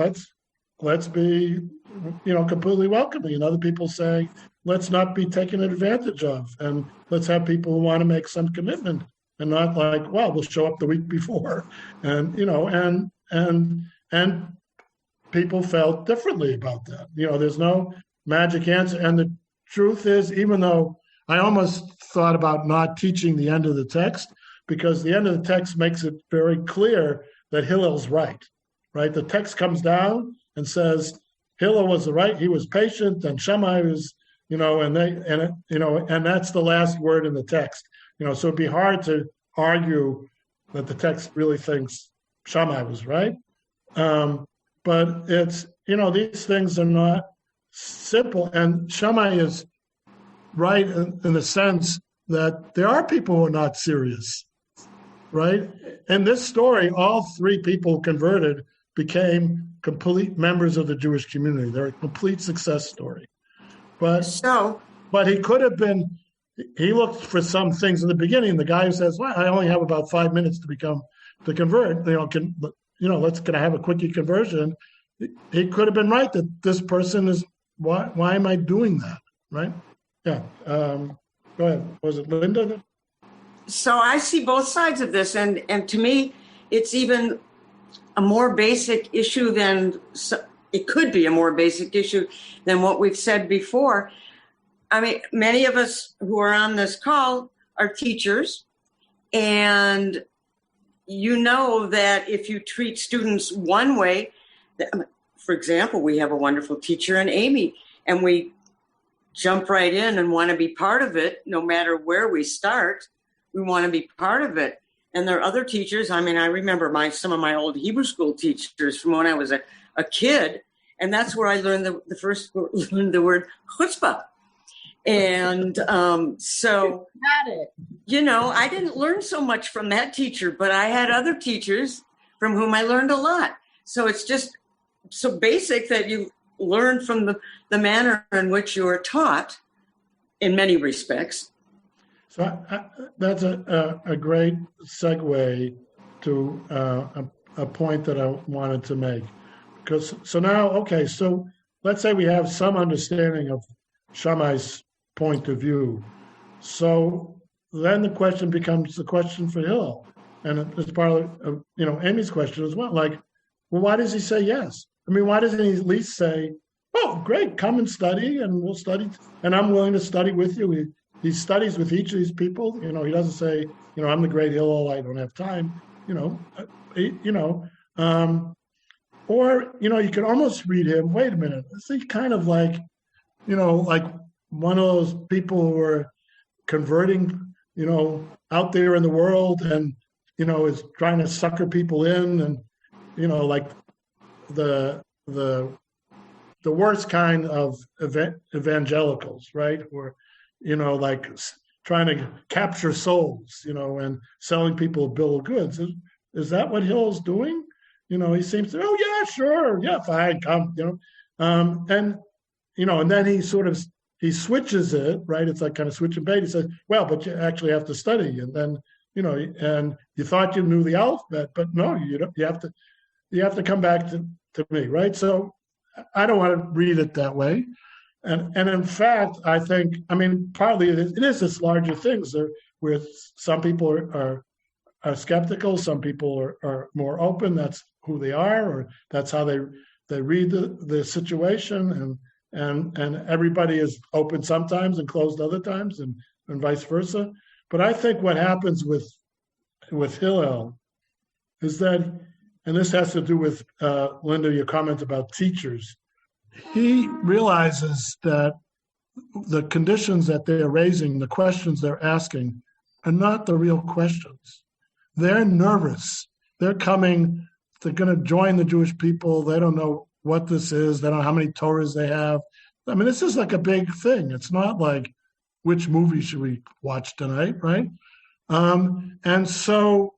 let's be, completely welcoming, and other people saying, let's not be taken advantage of, and let's have people who want to make some commitment, and not like, well, we'll show up the week before, and and people felt differently about that. There's no magic answer, and the truth is, even though I almost thought about not teaching the end of the text, because the end of the text makes it very clear that Hillel's right? The text comes down, and says Hillel was right. He was patient, and Shammai was, and that's the last word in the text. So it'd be hard to argue that the text really thinks Shammai was right. But it's, these things are not simple. And Shammai is right in the sense that there are people who are not serious, right? In this story, all three people converted became complete members of the Jewish community. They're a complete success story. But he could have been, he looked for some things in the beginning. The guy who says, well, I only have about 5 minutes to convert, let's gonna have a quickie conversion. He could have been right that this person is, why am I doing that, right? Yeah, go ahead. Was it Linda? So I see both sides of this, and to me, it's even a more basic issue than, it could be a more basic issue than what we've said before. I mean, many of us who are on this call are teachers, and you know that if you treat students one way, for example, we have a wonderful teacher in Amy, and we jump right in and want to be part of it. No matter where we start, we want to be part of it. And there are other teachers. I mean, I remember some of my old Hebrew school teachers from when I was a kid, and that's where I learned learned the word chutzpah. And so, got it. I didn't learn so much from that teacher, but I had other teachers from whom I learned a lot. So it's just so basic that you learn from the manner in which you are taught in many respects. So that's a great segue to a point that I wanted to make. So let's say we have some understanding of Shammai's point of view. So then the question becomes the question for Hillel. And it's part of, Amy's question as well. Like, well, why does he say yes? I mean, why doesn't he at least say, oh, great, come and study, and we'll study, and I'm willing to study with you. He studies with each of these people. He doesn't say, I'm the great Hillel, I don't have time. Or you could almost read him. Wait a minute, is he kind of like, like one of those people who are converting, out there in the world, and is trying to sucker people in, and like the worst kind of evangelicals, right? Or like trying to capture souls, and selling people a bill of goods. Is that what Hillel's doing? He seems to, oh yeah, sure, yeah, fine, come, and then he switches it, right? It's like kind of switch and bait. He says, well, but you actually have to study, and then and you thought you knew the alphabet, but no, you don't. You have to come back to me, right? So I don't want to read it that way. And in fact, I think, partly it is this larger things where some people are skeptical, some people are more open. That's who they are, or that's how they read the situation, and everybody is open sometimes and closed other times, and vice versa. But I think what happens with Hillel is that, and this has to do with Linda, your comment about teachers. He realizes that the conditions that they're raising, the questions they're asking, are not the real questions. They're nervous. They're going to join the Jewish people. They don't know what this is. They don't know how many Torahs they have. This is like a big thing. It's not like, which movie should we watch tonight, right? And so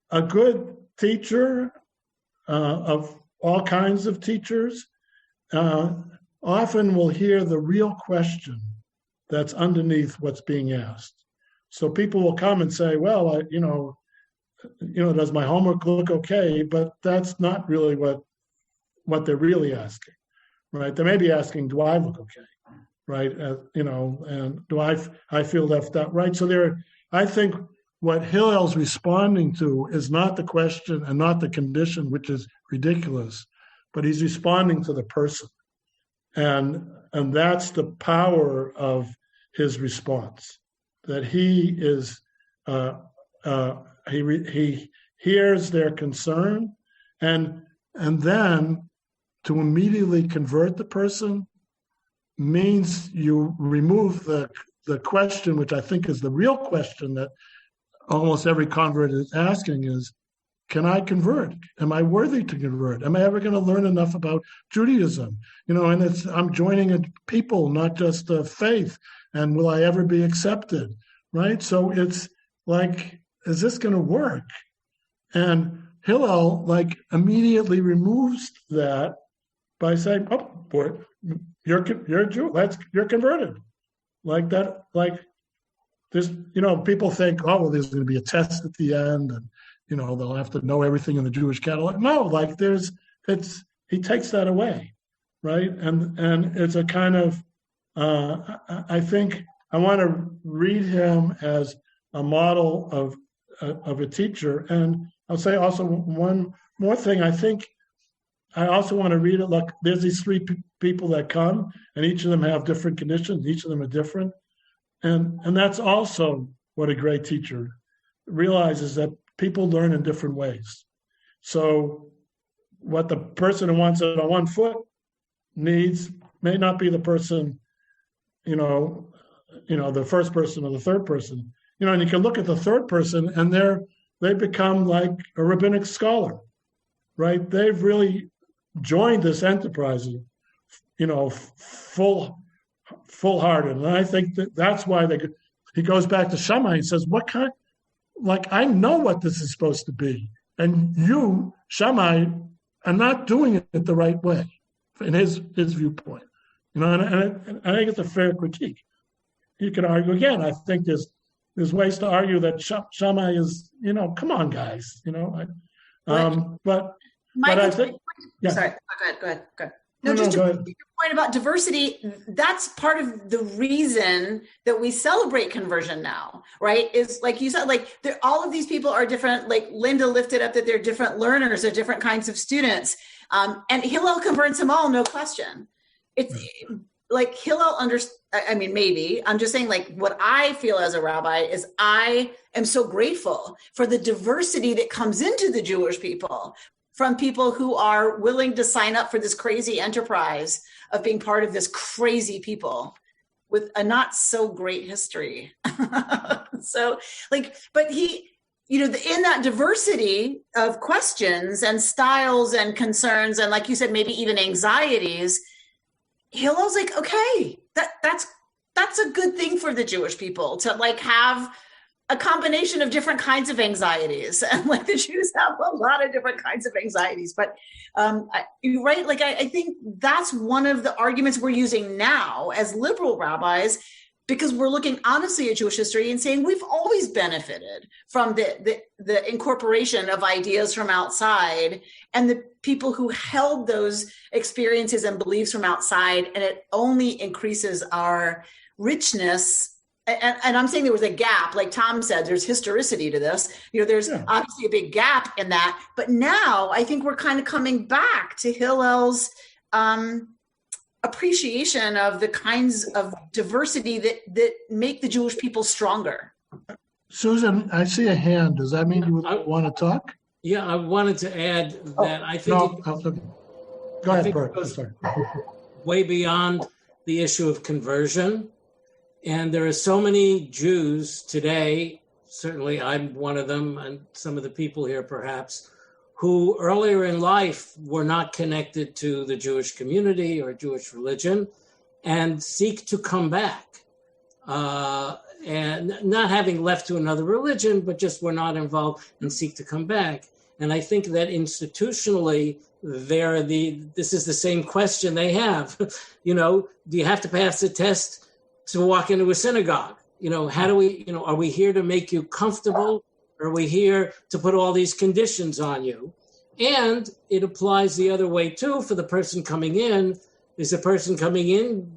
a good teacher, of all kinds of teachers, often will hear the real question that's underneath what's being asked. So people will come and say, well, does my homework look okay? But that's not really what they're really asking, right? They may be asking, do I look okay, right? And do I feel left out, right? So I think what Hillel's responding to is not the question and not the condition, which is ridiculous, but he's responding to the person. And that's the power of his response, that he is, he hears their concern, and then to immediately convert the person means you remove the question, which I think is the real question that almost every convert is asking is, can I convert? Am I worthy to convert? Am I ever going to learn enough about Judaism? And I'm joining a people, not just a faith. And will I ever be accepted? Right? So it's like, is this going to work? And Hillel immediately removes that by saying, "Oh, boy, you're a Jew. You're converted." Like that. Like there's, people think, "Oh, well, there's going to be a test at the end, and they'll have to know everything in the Jewish catalog." No, he takes that away, right? And it's a kind of, I think I want to read him as a model of a teacher. And I'll say also one more thing. I think I also want to read it like there's these three people that come, and each of them have different conditions. Each of them are different. And that's also what a great teacher realizes, that people learn in different ways. So what the person who wants it on one foot needs may not be the person, the first person or the third person. And you can look at the third person and they become like a rabbinic scholar, right? They've really joined this enterprise, full-hearted. And I think that's why he goes back to Shammai and says, I know what this is supposed to be. And you, Shammai, are not doing it the right way in his viewpoint. And I think it's a fair critique. You can argue again. I think there's ways to argue that Shammai is, come on, guys, but I think, yeah. Sorry, go ahead. No, just to your point about diversity, that's part of the reason that we celebrate conversion now, right? Is like you said, all of these people are different. Like Linda lifted up that they're different learners, they're different kinds of students. And Hillel converts them all, no question. It's like Hillel maybe, I'm just saying, what I feel as a rabbi is I am so grateful for the diversity that comes into the Jewish people, from people who are willing to sign up for this crazy enterprise of being part of this crazy people with a not so great history. So but he, in that diversity of questions and styles and concerns, and like you said, maybe even anxieties, Hillel's like, okay, that's a good thing for the Jewish people to have a combination of different kinds of anxieties. And the Jews have a lot of different kinds of anxieties. But you're right. I think that's one of the arguments we're using now as liberal rabbis, because we're looking honestly at Jewish history and saying we've always benefited from the incorporation of ideas from outside and the people who held those experiences and beliefs from outside. And it only increases our richness. And I'm saying there was a gap, like Tom said, there's historicity to this. There's obviously a big gap in that. But now I think we're kind of coming back to Hillel's appreciation of the kinds of diversity that make the Jewish people stronger. Susan, I see a hand. Does that mean you would want to talk? Yeah, I wanted to add that I think go ahead, Bert. Sorry. Way beyond the issue of conversion. And there are so many Jews today, certainly I'm one of them, and some of the people here perhaps, who earlier in life were not connected to the Jewish community or Jewish religion and seek to come back. And not having left to another religion, but just were not involved and seek to come back. And I think that institutionally, this is the same question they have. Do you have to pass the test to walk into a synagogue? How do we, are we here to make you comfortable? Or are we here to put all these conditions on you? And it applies the other way too for the person coming in. Is the person coming in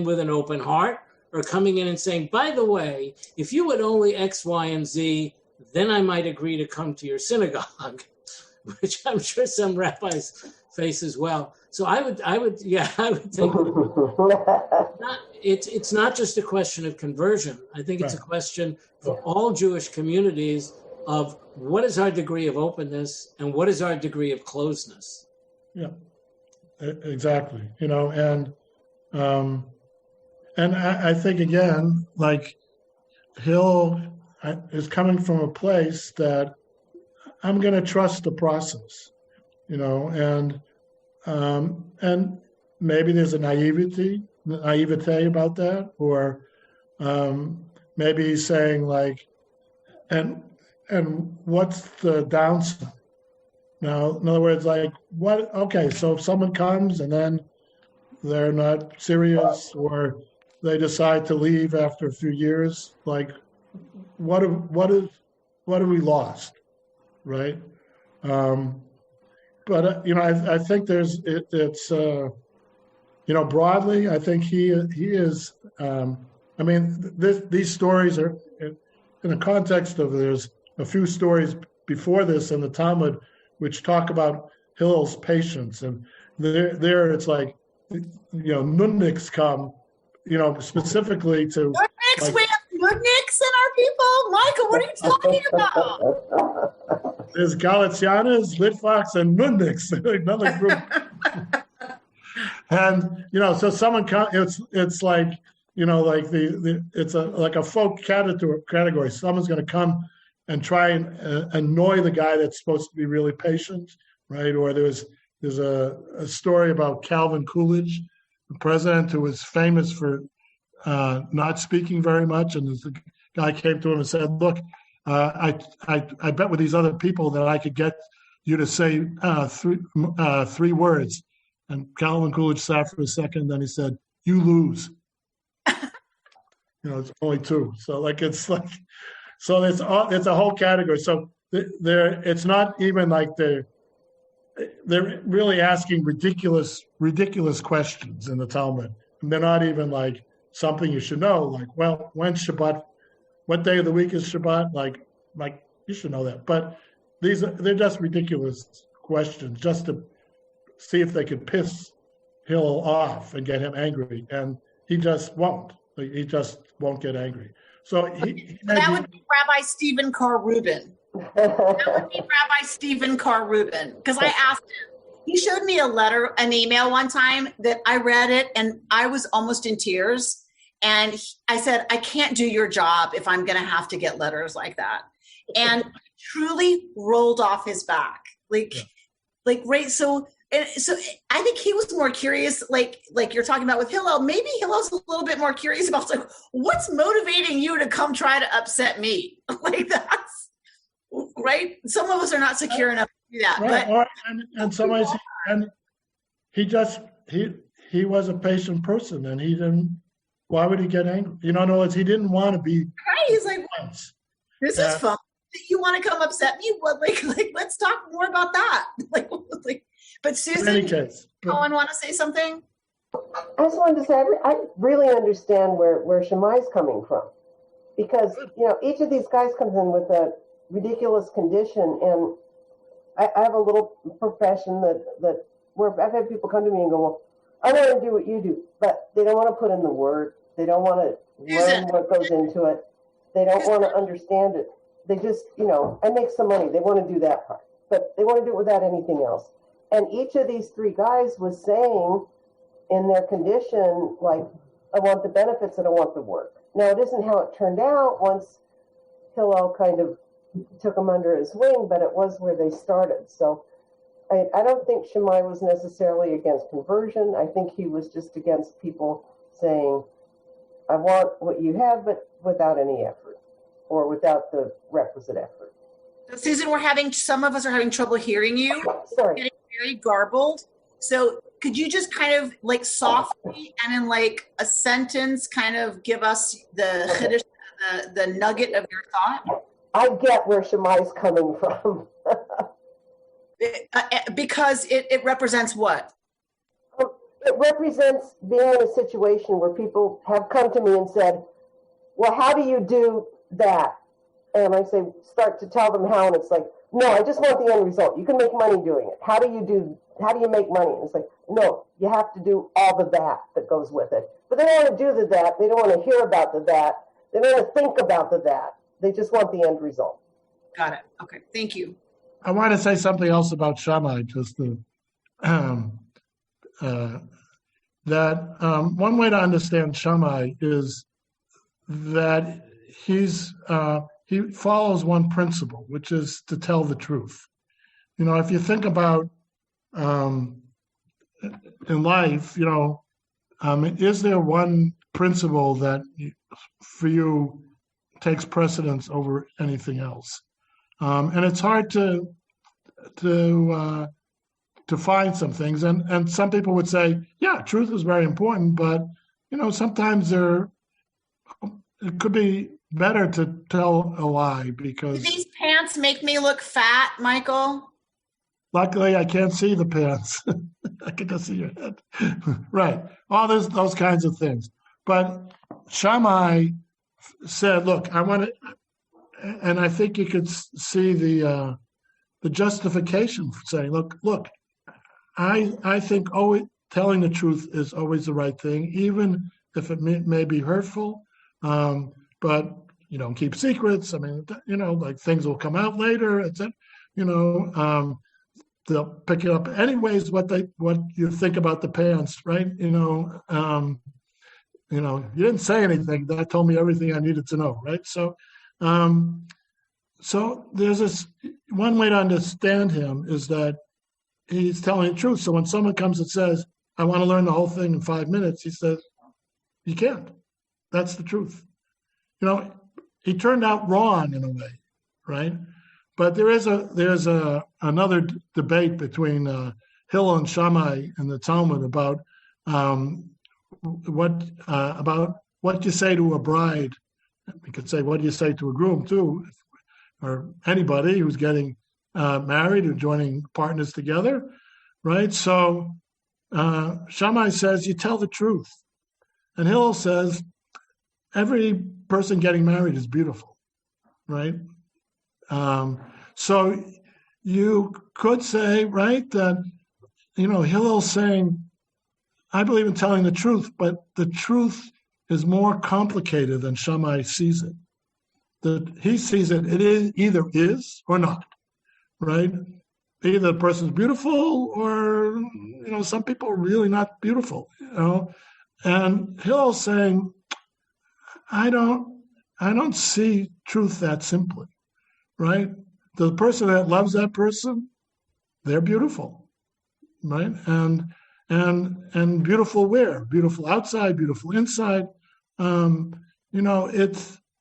with an open heart, or coming in and saying, by the way, if you would only X, Y, and Z, then I might agree to come to your synagogue, which I'm sure some rabbis face as well. So I would think it's not just a question of conversion. I think it's a question for all Jewish communities of what is our degree of openness and what is our degree of closeness. Yeah. exactly. And I think again, like Hill is coming from a place that I'm going to trust the process, and maybe there's a naivete about that, or maybe he's saying like, and what's the downside? Now, in other words, like what? Okay, so if someone comes and then they're not serious, or they decide to leave after a few years, like what have we lost, right? But I think it's broadly, I think he is. These stories are in the context of, there's a few stories before this in the Talmud which talk about Hillel's patience, and there it's like, nunniks come, specifically to. Nunniks, we have nunniks in our people? Michael, what are you talking about? There's Galicianas, Litvaks, and nunniks, another group. And, so someone it's like, like it's like a folk category. Someone's going to come and try and annoy the guy that's supposed to be really patient, right? Or there's a story about Calvin Coolidge, the president, who was famous for not speaking very much. And the guy came to him and said, look, I bet with these other people that I could get you to say three words. And Calvin Coolidge sat for a second, then he said, you lose. It's only two. So it's a whole category. So it's not even like they're really asking ridiculous questions in the Talmud. And they're not even like something you should know, like, well, when's Shabbat? What day of the week is Shabbat? Like you should know that. But they're just ridiculous questions, just to see if they could piss Hillel off and get him angry. And he just won't. He just won't get angry. So that would be Rabbi Stephen Carr Rubin. Because I asked him. He showed me an email one time that I read it, and I was almost in tears. And I said, I can't do your job if I'm going to have to get letters like that. And truly rolled off his back. Right. So I think he was more curious, like you're talking about with Hillel. Maybe Hillel's a little bit more curious about, like, what's motivating you to come try to upset me? Like, that's right. Some of us are not secure enough to do that. Right. But and somebody, and he was a patient person, and he didn't. Why would he get angry? In other words, he didn't want to be. Right. He's like, this is fun. You want to come upset me? What? Like, let's talk more about that. But Susan, in any case, Colin, want to say something? I just wanted to say, I really understand where Shammai's coming from, because each of these guys comes in with a ridiculous condition, and I have a little profession that where I've had people come to me and go, well, I want to do what you do, but they don't want to put in the work. They don't want to learn what goes into it. They don't want to understand it. They just, I make some money. They want to do that part, but they want to do it without anything else. And each of these three guys was saying in their condition, like, I want the benefits and I want the work. Now, it isn't how it turned out once Hillel kind of took them under his wing, but it was where they started. So I don't think Shammai was necessarily against conversion. I think he was just against people saying, I want what you have, but without any effort, or without the requisite effort. So, Susan, some of us are having trouble hearing you. Sorry. Getting very garbled. So could you just kind of like softly and in like a sentence kind of give us the nugget of your thought? I get where Shammai's coming from. Because it represents what? It represents being in a situation where people have come to me and said, well, how do you do that? And I say, start to tell them how, and it's like, no, I just want the end result. You can make money doing it. How do you make money? And it's like, no, you have to do all the that goes with it. But they don't want to do the that. They don't want to hear about the that. They don't want to think about the that. They just want the end result. Got it. Okay. Thank you. I want to say something else about Shammai, just to, that one way to understand Shammai is that he follows one principle, which is to tell the truth. If you think about in life, is there one principle that for you takes precedence over anything else? And it's hard to find some things, and some people would say, yeah, truth is very important, but sometimes it could be better to tell a lie because. Do these pants make me look fat, Michael? Luckily, I can't see the pants. I can just see your head. Right. All those kinds of things. But Shammai said, look, I want to, and I think you could see the justification for saying, look, I think always telling the truth is always the right thing, even if it may be hurtful. But you don't keep secrets. I mean, like things will come out later, etc. They'll pick it up anyways. What you think about the pants, right? You didn't say anything. That told me everything I needed to know, right? So there's this one way to understand him is that he's telling the truth. So when someone comes and says, "I want to learn the whole thing in 5 minutes," he says, "You can't. That's the truth." He turned out wrong in a way, right? But there's another debate between Hillel and Shammai in the Talmud about what you say to a bride. We could say, what do you say to a groom too, or anybody who's getting married or joining partners together, right? So Shammai says you tell the truth, and Hillel says every person getting married is beautiful, right? So you could say, right, that, Hillel's saying, I believe in telling the truth, but the truth is more complicated than Shammai sees it. That he sees it either is or not, right? Either the person's beautiful or, some people are really not beautiful, And Hillel's saying, I don't see truth that simply, right? The person that loves that person, they're beautiful, right? And beautiful where? Beautiful outside, beautiful inside.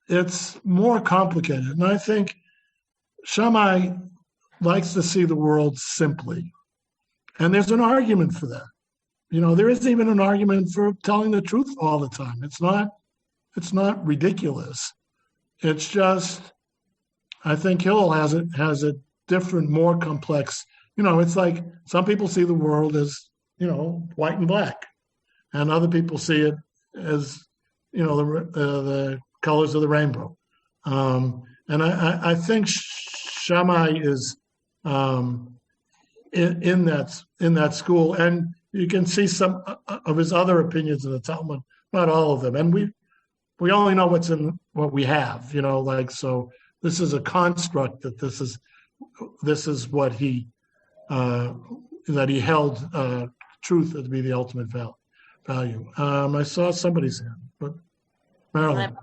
It's more complicated. And I think Shammai likes to see the world simply. And there's an argument for that. There isn't even an argument for telling the truth all the time. It's not ridiculous. It's just, I think Hillel has a different, more complex. It's like some people see the world as white and black, and other people see it as the colors of the rainbow. And I think Shammai is in that school, and you can see some of his other opinions in the Talmud, not all of them, and we only know what's in what we have, so this is a construct that this is what he that he held truth to be the ultimate value. I saw somebody's hand, but Marilyn.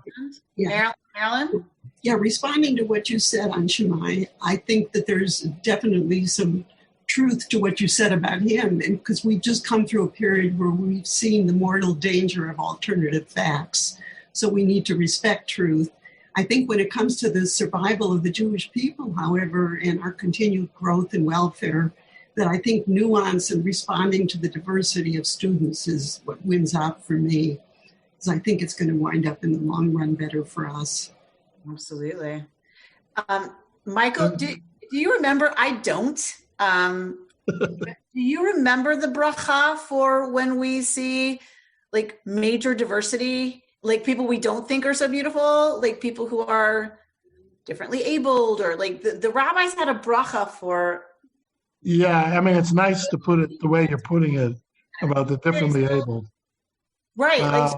Yeah. Marilyn? Yeah, responding to what you said on Shammai, I think that there's definitely some truth to what you said about him, and because we've just come through a period where we've seen the mortal danger of alternative facts. So we need to respect truth. I think when it comes to the survival of the Jewish people, however, and our continued growth and welfare, that I think nuance and responding to the diversity of students is what wins out for me. Because I think it's going to wind up in the long run better for us. Absolutely. Michael, do you remember? I don't. Do you remember the bracha for when we see like major diversity? Like people we don't think are so beautiful, like people who are differently abled, or like the rabbis had a bracha for. Yeah, I mean, it's nice to put it the way you're putting it about the differently abled. Right. Like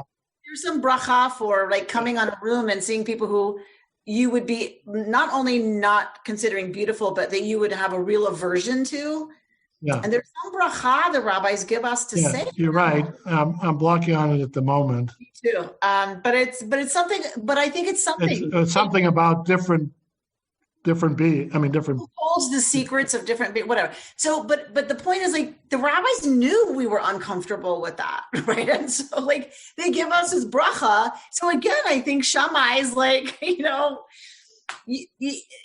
there's some bracha for like coming on a room and seeing people who you would be not only not considering beautiful, but that you would have a real aversion to. Yeah. And there's some bracha the rabbis give us to say. You're right. I'm blocking on it at the moment. Me too. But it's something. But I think it's something. It's something about different Who holds the secrets of different whatever. So, but the point is, like, the rabbis knew we were uncomfortable with that, right? And so, like, they give us his bracha. So again, I think Shammai is like, he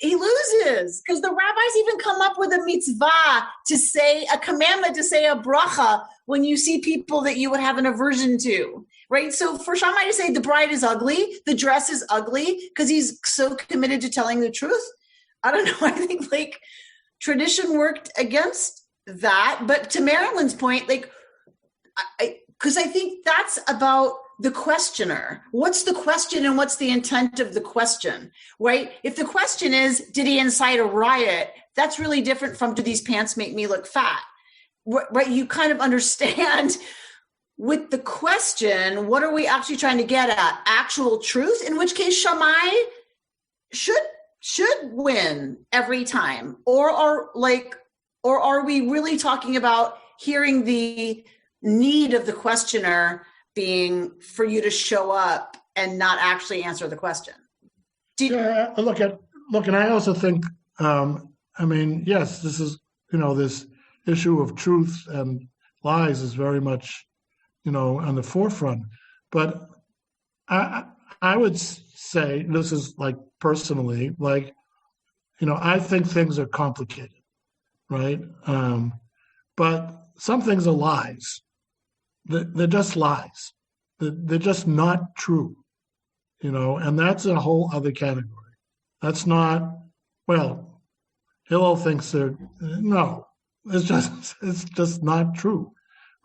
loses, because the rabbis even come up with a mitzvah to say, a commandment to say a bracha when you see people that you would have an aversion to, right? So for Shammai to say the bride is ugly, the dress is ugly, because he's so committed to telling the truth, I don't know. I think, like, tradition worked against that. But to Marilyn's point, like, because I think that's about the questioner. What's the question and what's the intent of the question, right? If the question is, did he incite a riot? That's really different from, do these pants make me look fat? Right? You kind of understand with the question, what are we actually trying to get at? Actual truth, in which case Shammai should win every time, or are we really talking about hearing the need of the questioner being for you to show up and not actually answer the question? Look, and I also think, yes, this is, this issue of truth and lies is very much, on the forefront. But I would say, this is like personally, like, I think things are complicated, right? But some things are lies. They're just lies. They're just not true, and that's a whole other category. That's not, well, Hillel thinks no, it's just not true,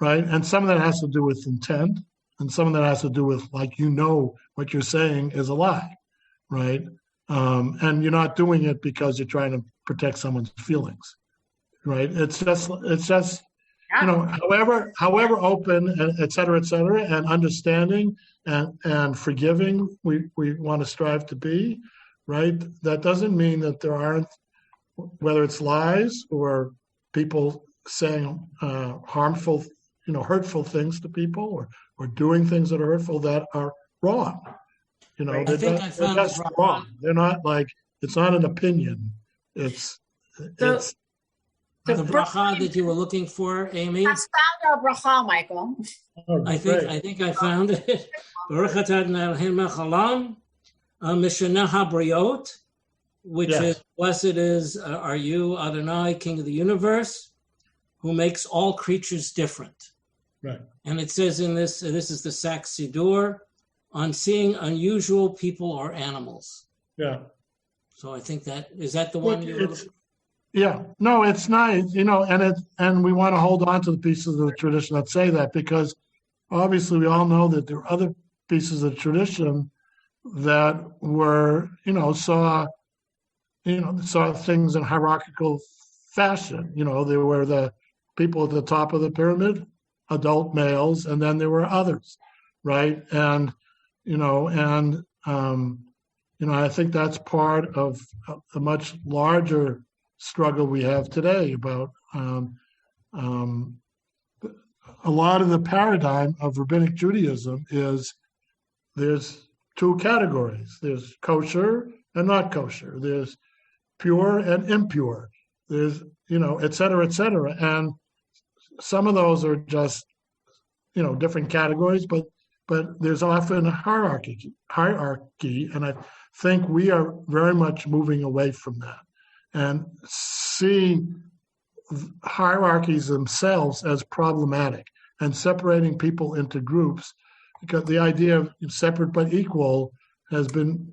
right? And some of that has to do with intent, and some of that has to do with, like, what you're saying is a lie, right? And you're not doing it because you're trying to protect someone's feelings, right? It's just however open, and et cetera, and understanding and forgiving we want to strive to be, right? That doesn't mean that there aren't, whether it's lies or people saying harmful, hurtful things to people, or doing things that are hurtful that are wrong. They're just wrong. They're not, like, it's not an opinion. It's the bracha that you were looking for, Amy. I found our bracha, Michael. Oh, I think I found it. Baruch atah Adonai Eloheinu melech haolam, Mishaneh habriyot, which is, blessed are you, Adonai, King of the universe, who makes all creatures different. Right. And it says in this is the Sak Sidur, on seeing unusual people or animals. Yeah. So I think is that the one you were? Yeah, no, it's nice, and we want to hold on to the pieces of the tradition that say that, because obviously we all know that there are other pieces of tradition that were, saw things in hierarchical fashion. There were the people at the top of the pyramid, adult males, and then there were others, right? And I think that's part of a much larger struggle we have today about a lot of the paradigm of rabbinic Judaism is there's two categories. There's kosher and not kosher. There's pure and impure. There's, et cetera, and some of those are just, different categories, but there's often a hierarchy, and I think we are very much moving away from that and see hierarchies themselves as problematic and separating people into groups, because the idea of separate but equal has been,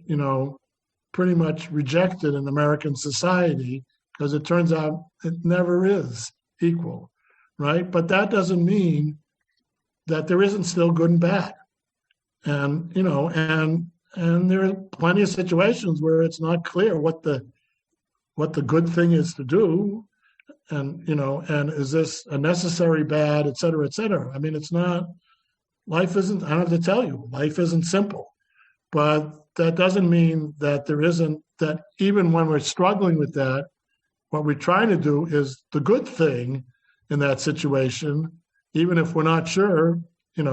pretty much rejected in American society, because it turns out it never is equal, right? But that doesn't mean that there isn't still good and bad. And, and there are plenty of situations where it's not clear what the good thing is to do, and and is this a necessary bad, et cetera, et cetera. I mean, it's not, life isn't, I don't have to tell you, life isn't simple, but that doesn't mean that there isn't, that even when we're struggling with that, what we're trying to do is the good thing, in that situation, even if we're not sure, I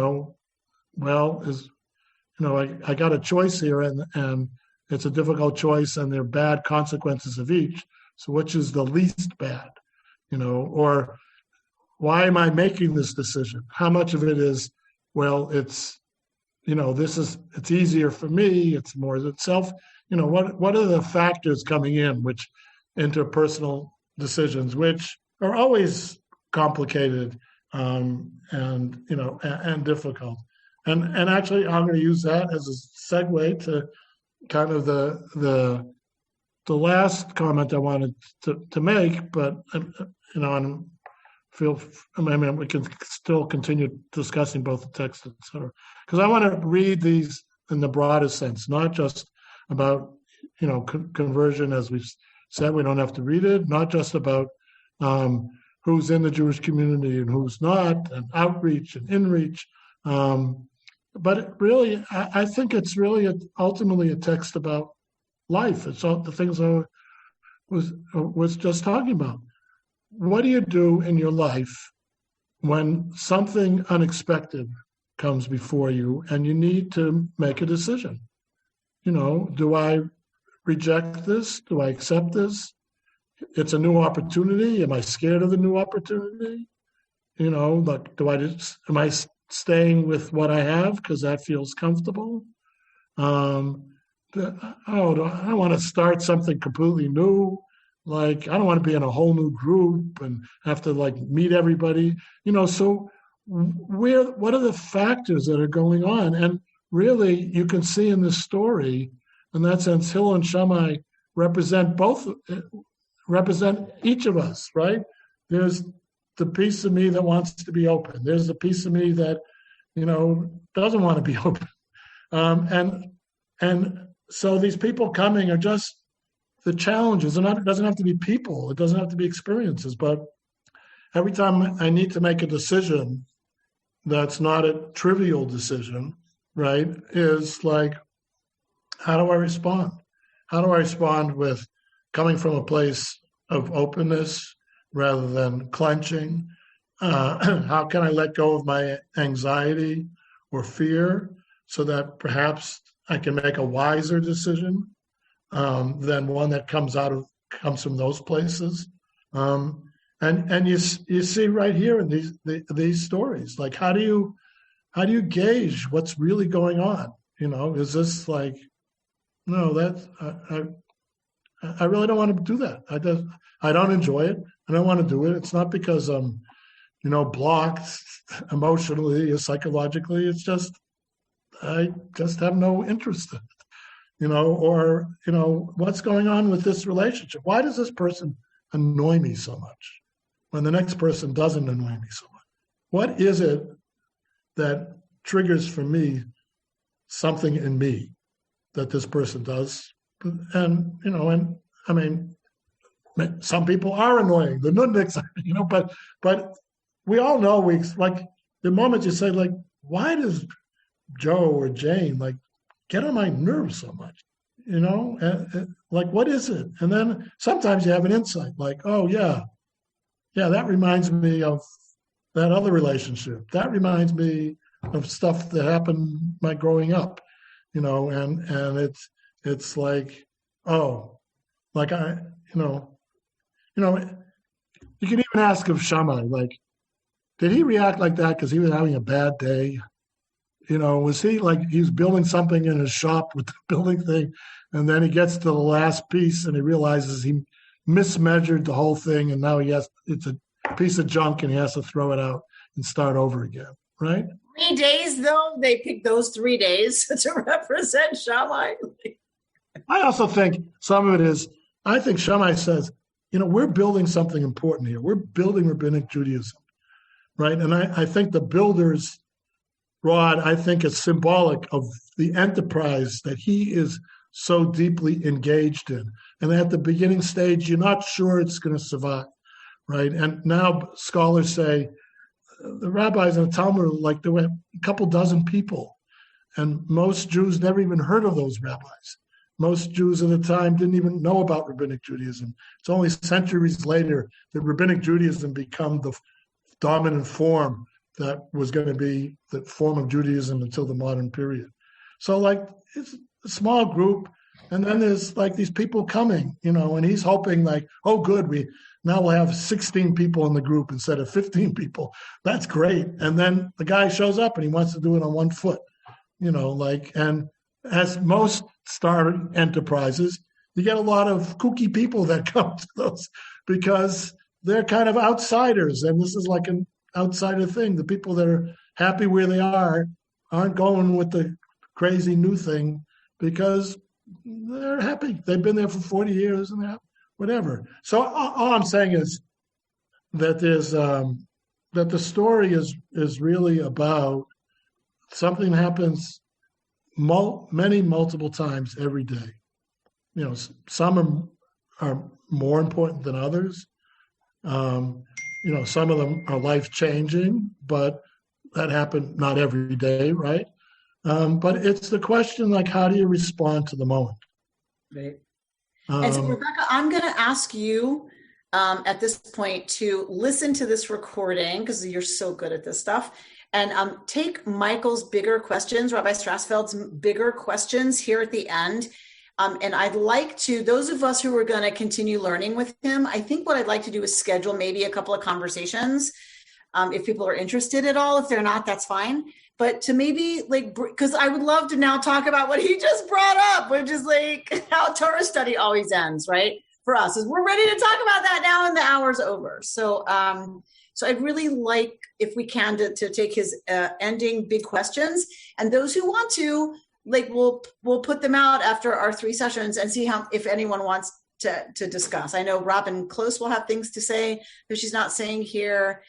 got a choice here, and it's a difficult choice, and there are bad consequences of each. So which is the least bad, or why am I making this decision? How much of it is, well, it's, it's easier for me. It's more self, what are the factors coming in, which interpersonal decisions, which are always complicated, and difficult. And actually, I'm going to use that as a segue to kind of the last comment I wanted to make, but and we can still continue discussing both the text, etc. Because I want to read these in the broadest sense, not just about conversion, as we've said. We don't have to read it. Not just about who's in the Jewish community and who's not, and outreach and inreach. But really, I think it's really ultimately a text about life. It's all the things I was just talking about. What do you do in your life when something unexpected comes before you and you need to make a decision? Do I reject this? Do I accept this? It's a new opportunity. Am I scared of the new opportunity? Am I staying with what I have because that feels comfortable? Do I want to start something completely new? Like, I don't want to be in a whole new group and have to meet everybody. So what are the factors that are going on? And really, you can see in this story, in that sense, Hillel and Shammai represent each of us, right? There's the piece of me that wants to be open. There's the piece of me that, doesn't want to be open. And so these people coming are just the challenges. It doesn't have to be people. It doesn't have to be experiences. But every time I need to make a decision that's not a trivial decision, right, is like, how do I respond? How do I respond with coming from a place of openness rather than clenching? How can I let go of my anxiety or fear so that perhaps I can make a wiser decision than one that comes from those places? And you see right here in these stories, like how do you gauge what's really going on? Is this like, no, that's I really don't want to do that. I don't enjoy it. I don't want to do it. It's not because I'm, blocked emotionally or psychologically. It's just I just have no interest in it. Or what's going on with this relationship? Why does this person annoy me so much when the next person doesn't annoy me so much? What is it that triggers for me something in me that this person does? And I mean, some people are annoying, the nudniks, but we all know the moment you say why does Joe or Jane get on my nerves so much? What is it? And then sometimes you have an insight, oh yeah, that reminds me of that other relationship. That reminds me of stuff that happened my growing up, and it's like, oh, you can even ask of Shammai, did he react like that because he was having a bad day? Was he he was building something in his shop with the building thing, and then he gets to the last piece and he realizes he mismeasured the whole thing, and now it's a piece of junk and he has to throw it out and start over again, right? 3 days, though, they picked those 3 days to represent Shammai. I also think some of it is, I think Shammai says, we're building something important here. We're building rabbinic Judaism, right? And I think the builder's rod, I think, is symbolic of the enterprise that he is so deeply engaged in. And at the beginning stage, you're not sure it's going to survive, right? And now scholars say, the rabbis in the Talmud, there were a couple dozen people, and most Jews never even heard of those rabbis. Most Jews at the time didn't even know about rabbinic Judaism. It's only centuries later that rabbinic Judaism become dominant form that was going to be the form of Judaism until the modern period. So like it's a small group, and then there's like these people coming, and he's hoping like, oh, good, we'll have 16 people in the group instead of 15 people. That's great. And then the guy shows up and he wants to do it on one foot, and as most star enterprises, you get a lot of kooky people that come to those because they're kind of outsiders. And this is like an outsider thing. The people that are happy where they aren't going with the crazy new thing because they're happy. They've been there for 40 years and they're happy, whatever. So all I'm saying is that there's that the story is really about something that happens multiple times every day. Some are more important than others. Some of them are life-changing, but that happened not every day, right? But it's the question, like, how do you respond to the moment? Right. And so, Rebecca, I'm going to ask you at this point to listen to this recording because you're so good at this stuff. And take Michael's bigger questions, Rabbi Strassfeld's bigger questions here at the end. And I'd like to, those of us who are going to continue learning with him, I think what I'd like to do is schedule maybe a couple of conversations if people are interested at all. If they're not, that's fine. But to maybe because I would love to now talk about what he just brought up, which is like how Torah study always ends, right? For us, is we're ready to talk about that now and the hour's over. So so I'd really like, if we can, to take his ending big questions. And those who want to, we'll put them out after our 3 sessions and see if anyone wants to discuss. I know Robin Close will have things to say, but she's not saying here.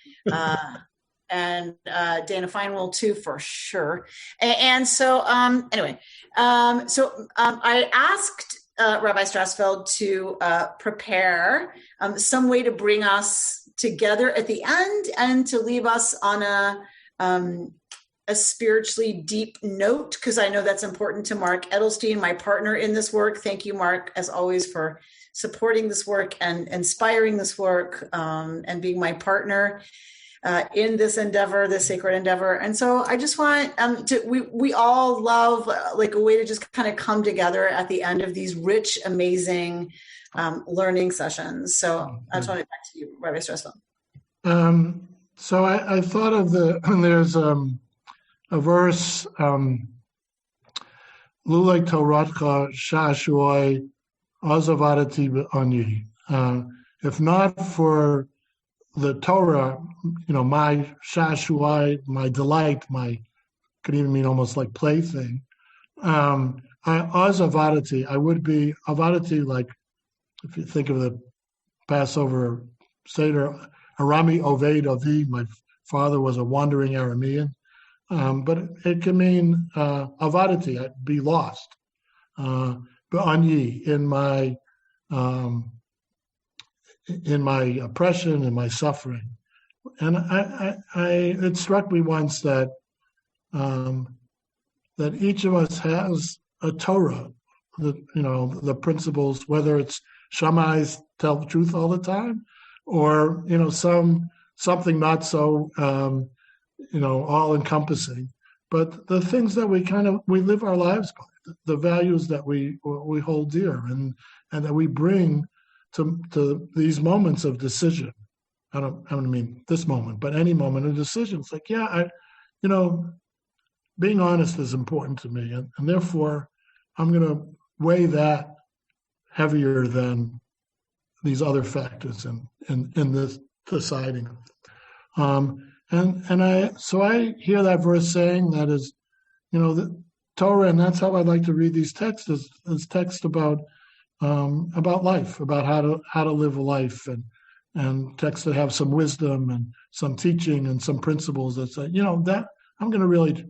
And Dana Fine will too, for sure. And so anyway, I asked Rabbi Strassfeld to prepare some way to bring us together at the end and to leave us on a spiritually deep note, because I know that's important to Mark Edelstein, my partner in this work. Thank you, Mark, as always, for supporting this work and inspiring this work and being my partner in this endeavor, this sacred endeavor. And so I just want we all love a way to just kind of come together at the end of these rich, amazing learning sessions. So I just want to back to you, Rabbi Strassfeld. So I thought of there's a verse, Lulei Toratcha Shashuai Azavadati Ani. If not for the Torah, my shashuai, my delight, could even mean almost like plaything. Avadati, I would be avadati, like if you think of the Passover Seder, Arami Oved Avi, my father was a wandering Aramean. But it can mean avadati, I'd be lost. B'anyi, in my oppression and my suffering. And it struck me once that each of us has a Torah, the principles, whether it's Shammai's tell the truth all the time, or something not so all encompassing, but the things that we live our lives by, the values that we hold dear and that we bring to these moments of decision. I don't mean this moment, but any moment of decision. It's like, being honest is important to me, and therefore I'm going to weigh that heavier than these other factors in this deciding. So I hear that verse saying that is, the Torah, and that's how I like to read these texts, is text about life, about how to live a life, and texts that have some wisdom and some teaching and some principles that say, that I'm going to really,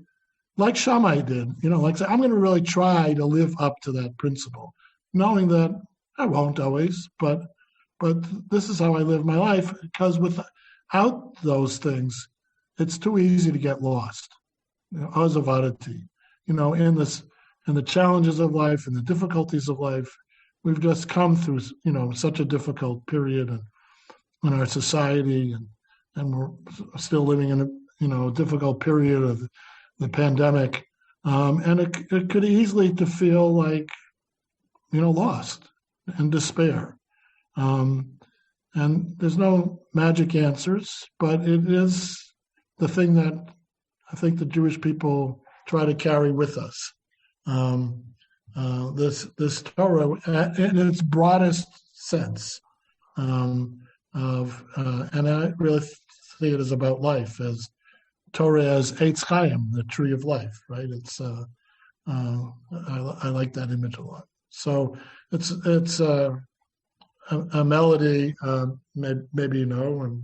like Shammai did, I'm going to really try to live up to that principle, knowing that I won't always, but this is how I live my life, because without those things, it's too easy to get lost. Azavadati, in the challenges of life and the difficulties of life. We've just come through, such a difficult period in our society we're still living in a difficult period of the pandemic, and it could easily to feel like lost and despair. And there's no magic answers, but it is the thing that I think the Jewish people try to carry with us. This Torah, in its broadest sense, and I really see it as about life, as Torah as Eitz Chaim, the tree of life, right? It's I like that image a lot. So it's a melody, maybe and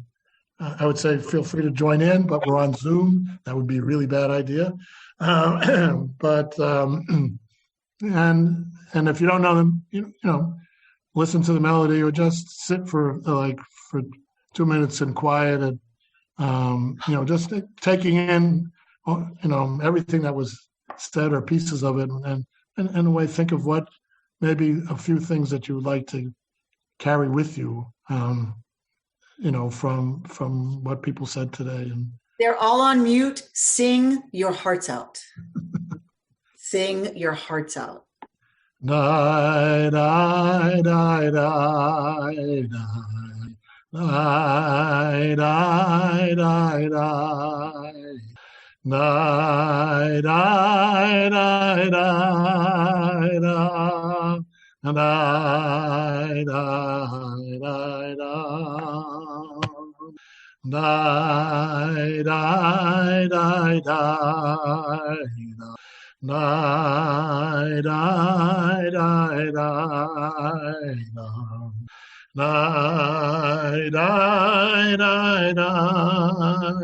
I would say feel free to join in, but we're on Zoom. That would be a really bad idea. But and if you don't know them, listen to the melody or just sit for 2 minutes in quiet and just taking in everything that was said or pieces of it, and in a way think of what maybe a few things that you would like to carry with you, from what people said today. And they're all on mute. Sing your hearts out. Sing your hearts out. Die, die, die, die, die, die, die, die, die. Die, die, die, die, die. And I, die, die, die, die, die, die, die, die, die, and I, die, die, die, da, and I, die, die, die, da, and I, die, die, die, da,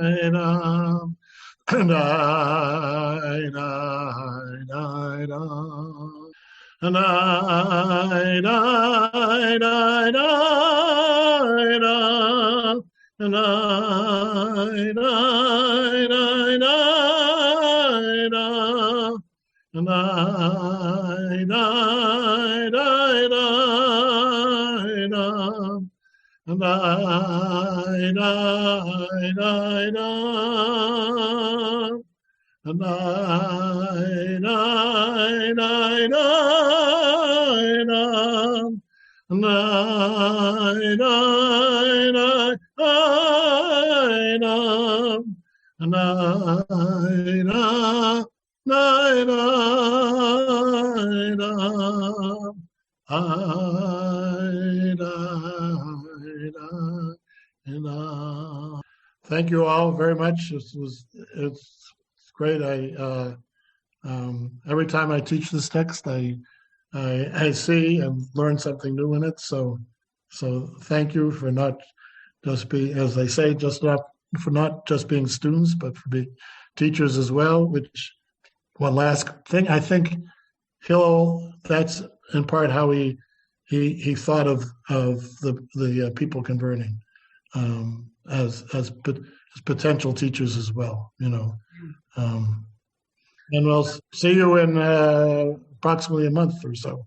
and I, die, die, die. And I, die, die, die, da. And I, die, die, die, da. And I, die, die, die, da. I, die, die, da. Thank you all very much. It's great. Every time I teach this text, I see and learn something new in it. So thank you for not just being, as they say, for not just being students, but for being teachers as well. Which one last thing, I think Hillel, that's in part how he thought of the people converting as potential teachers as well. And we'll see you in approximately a month or so.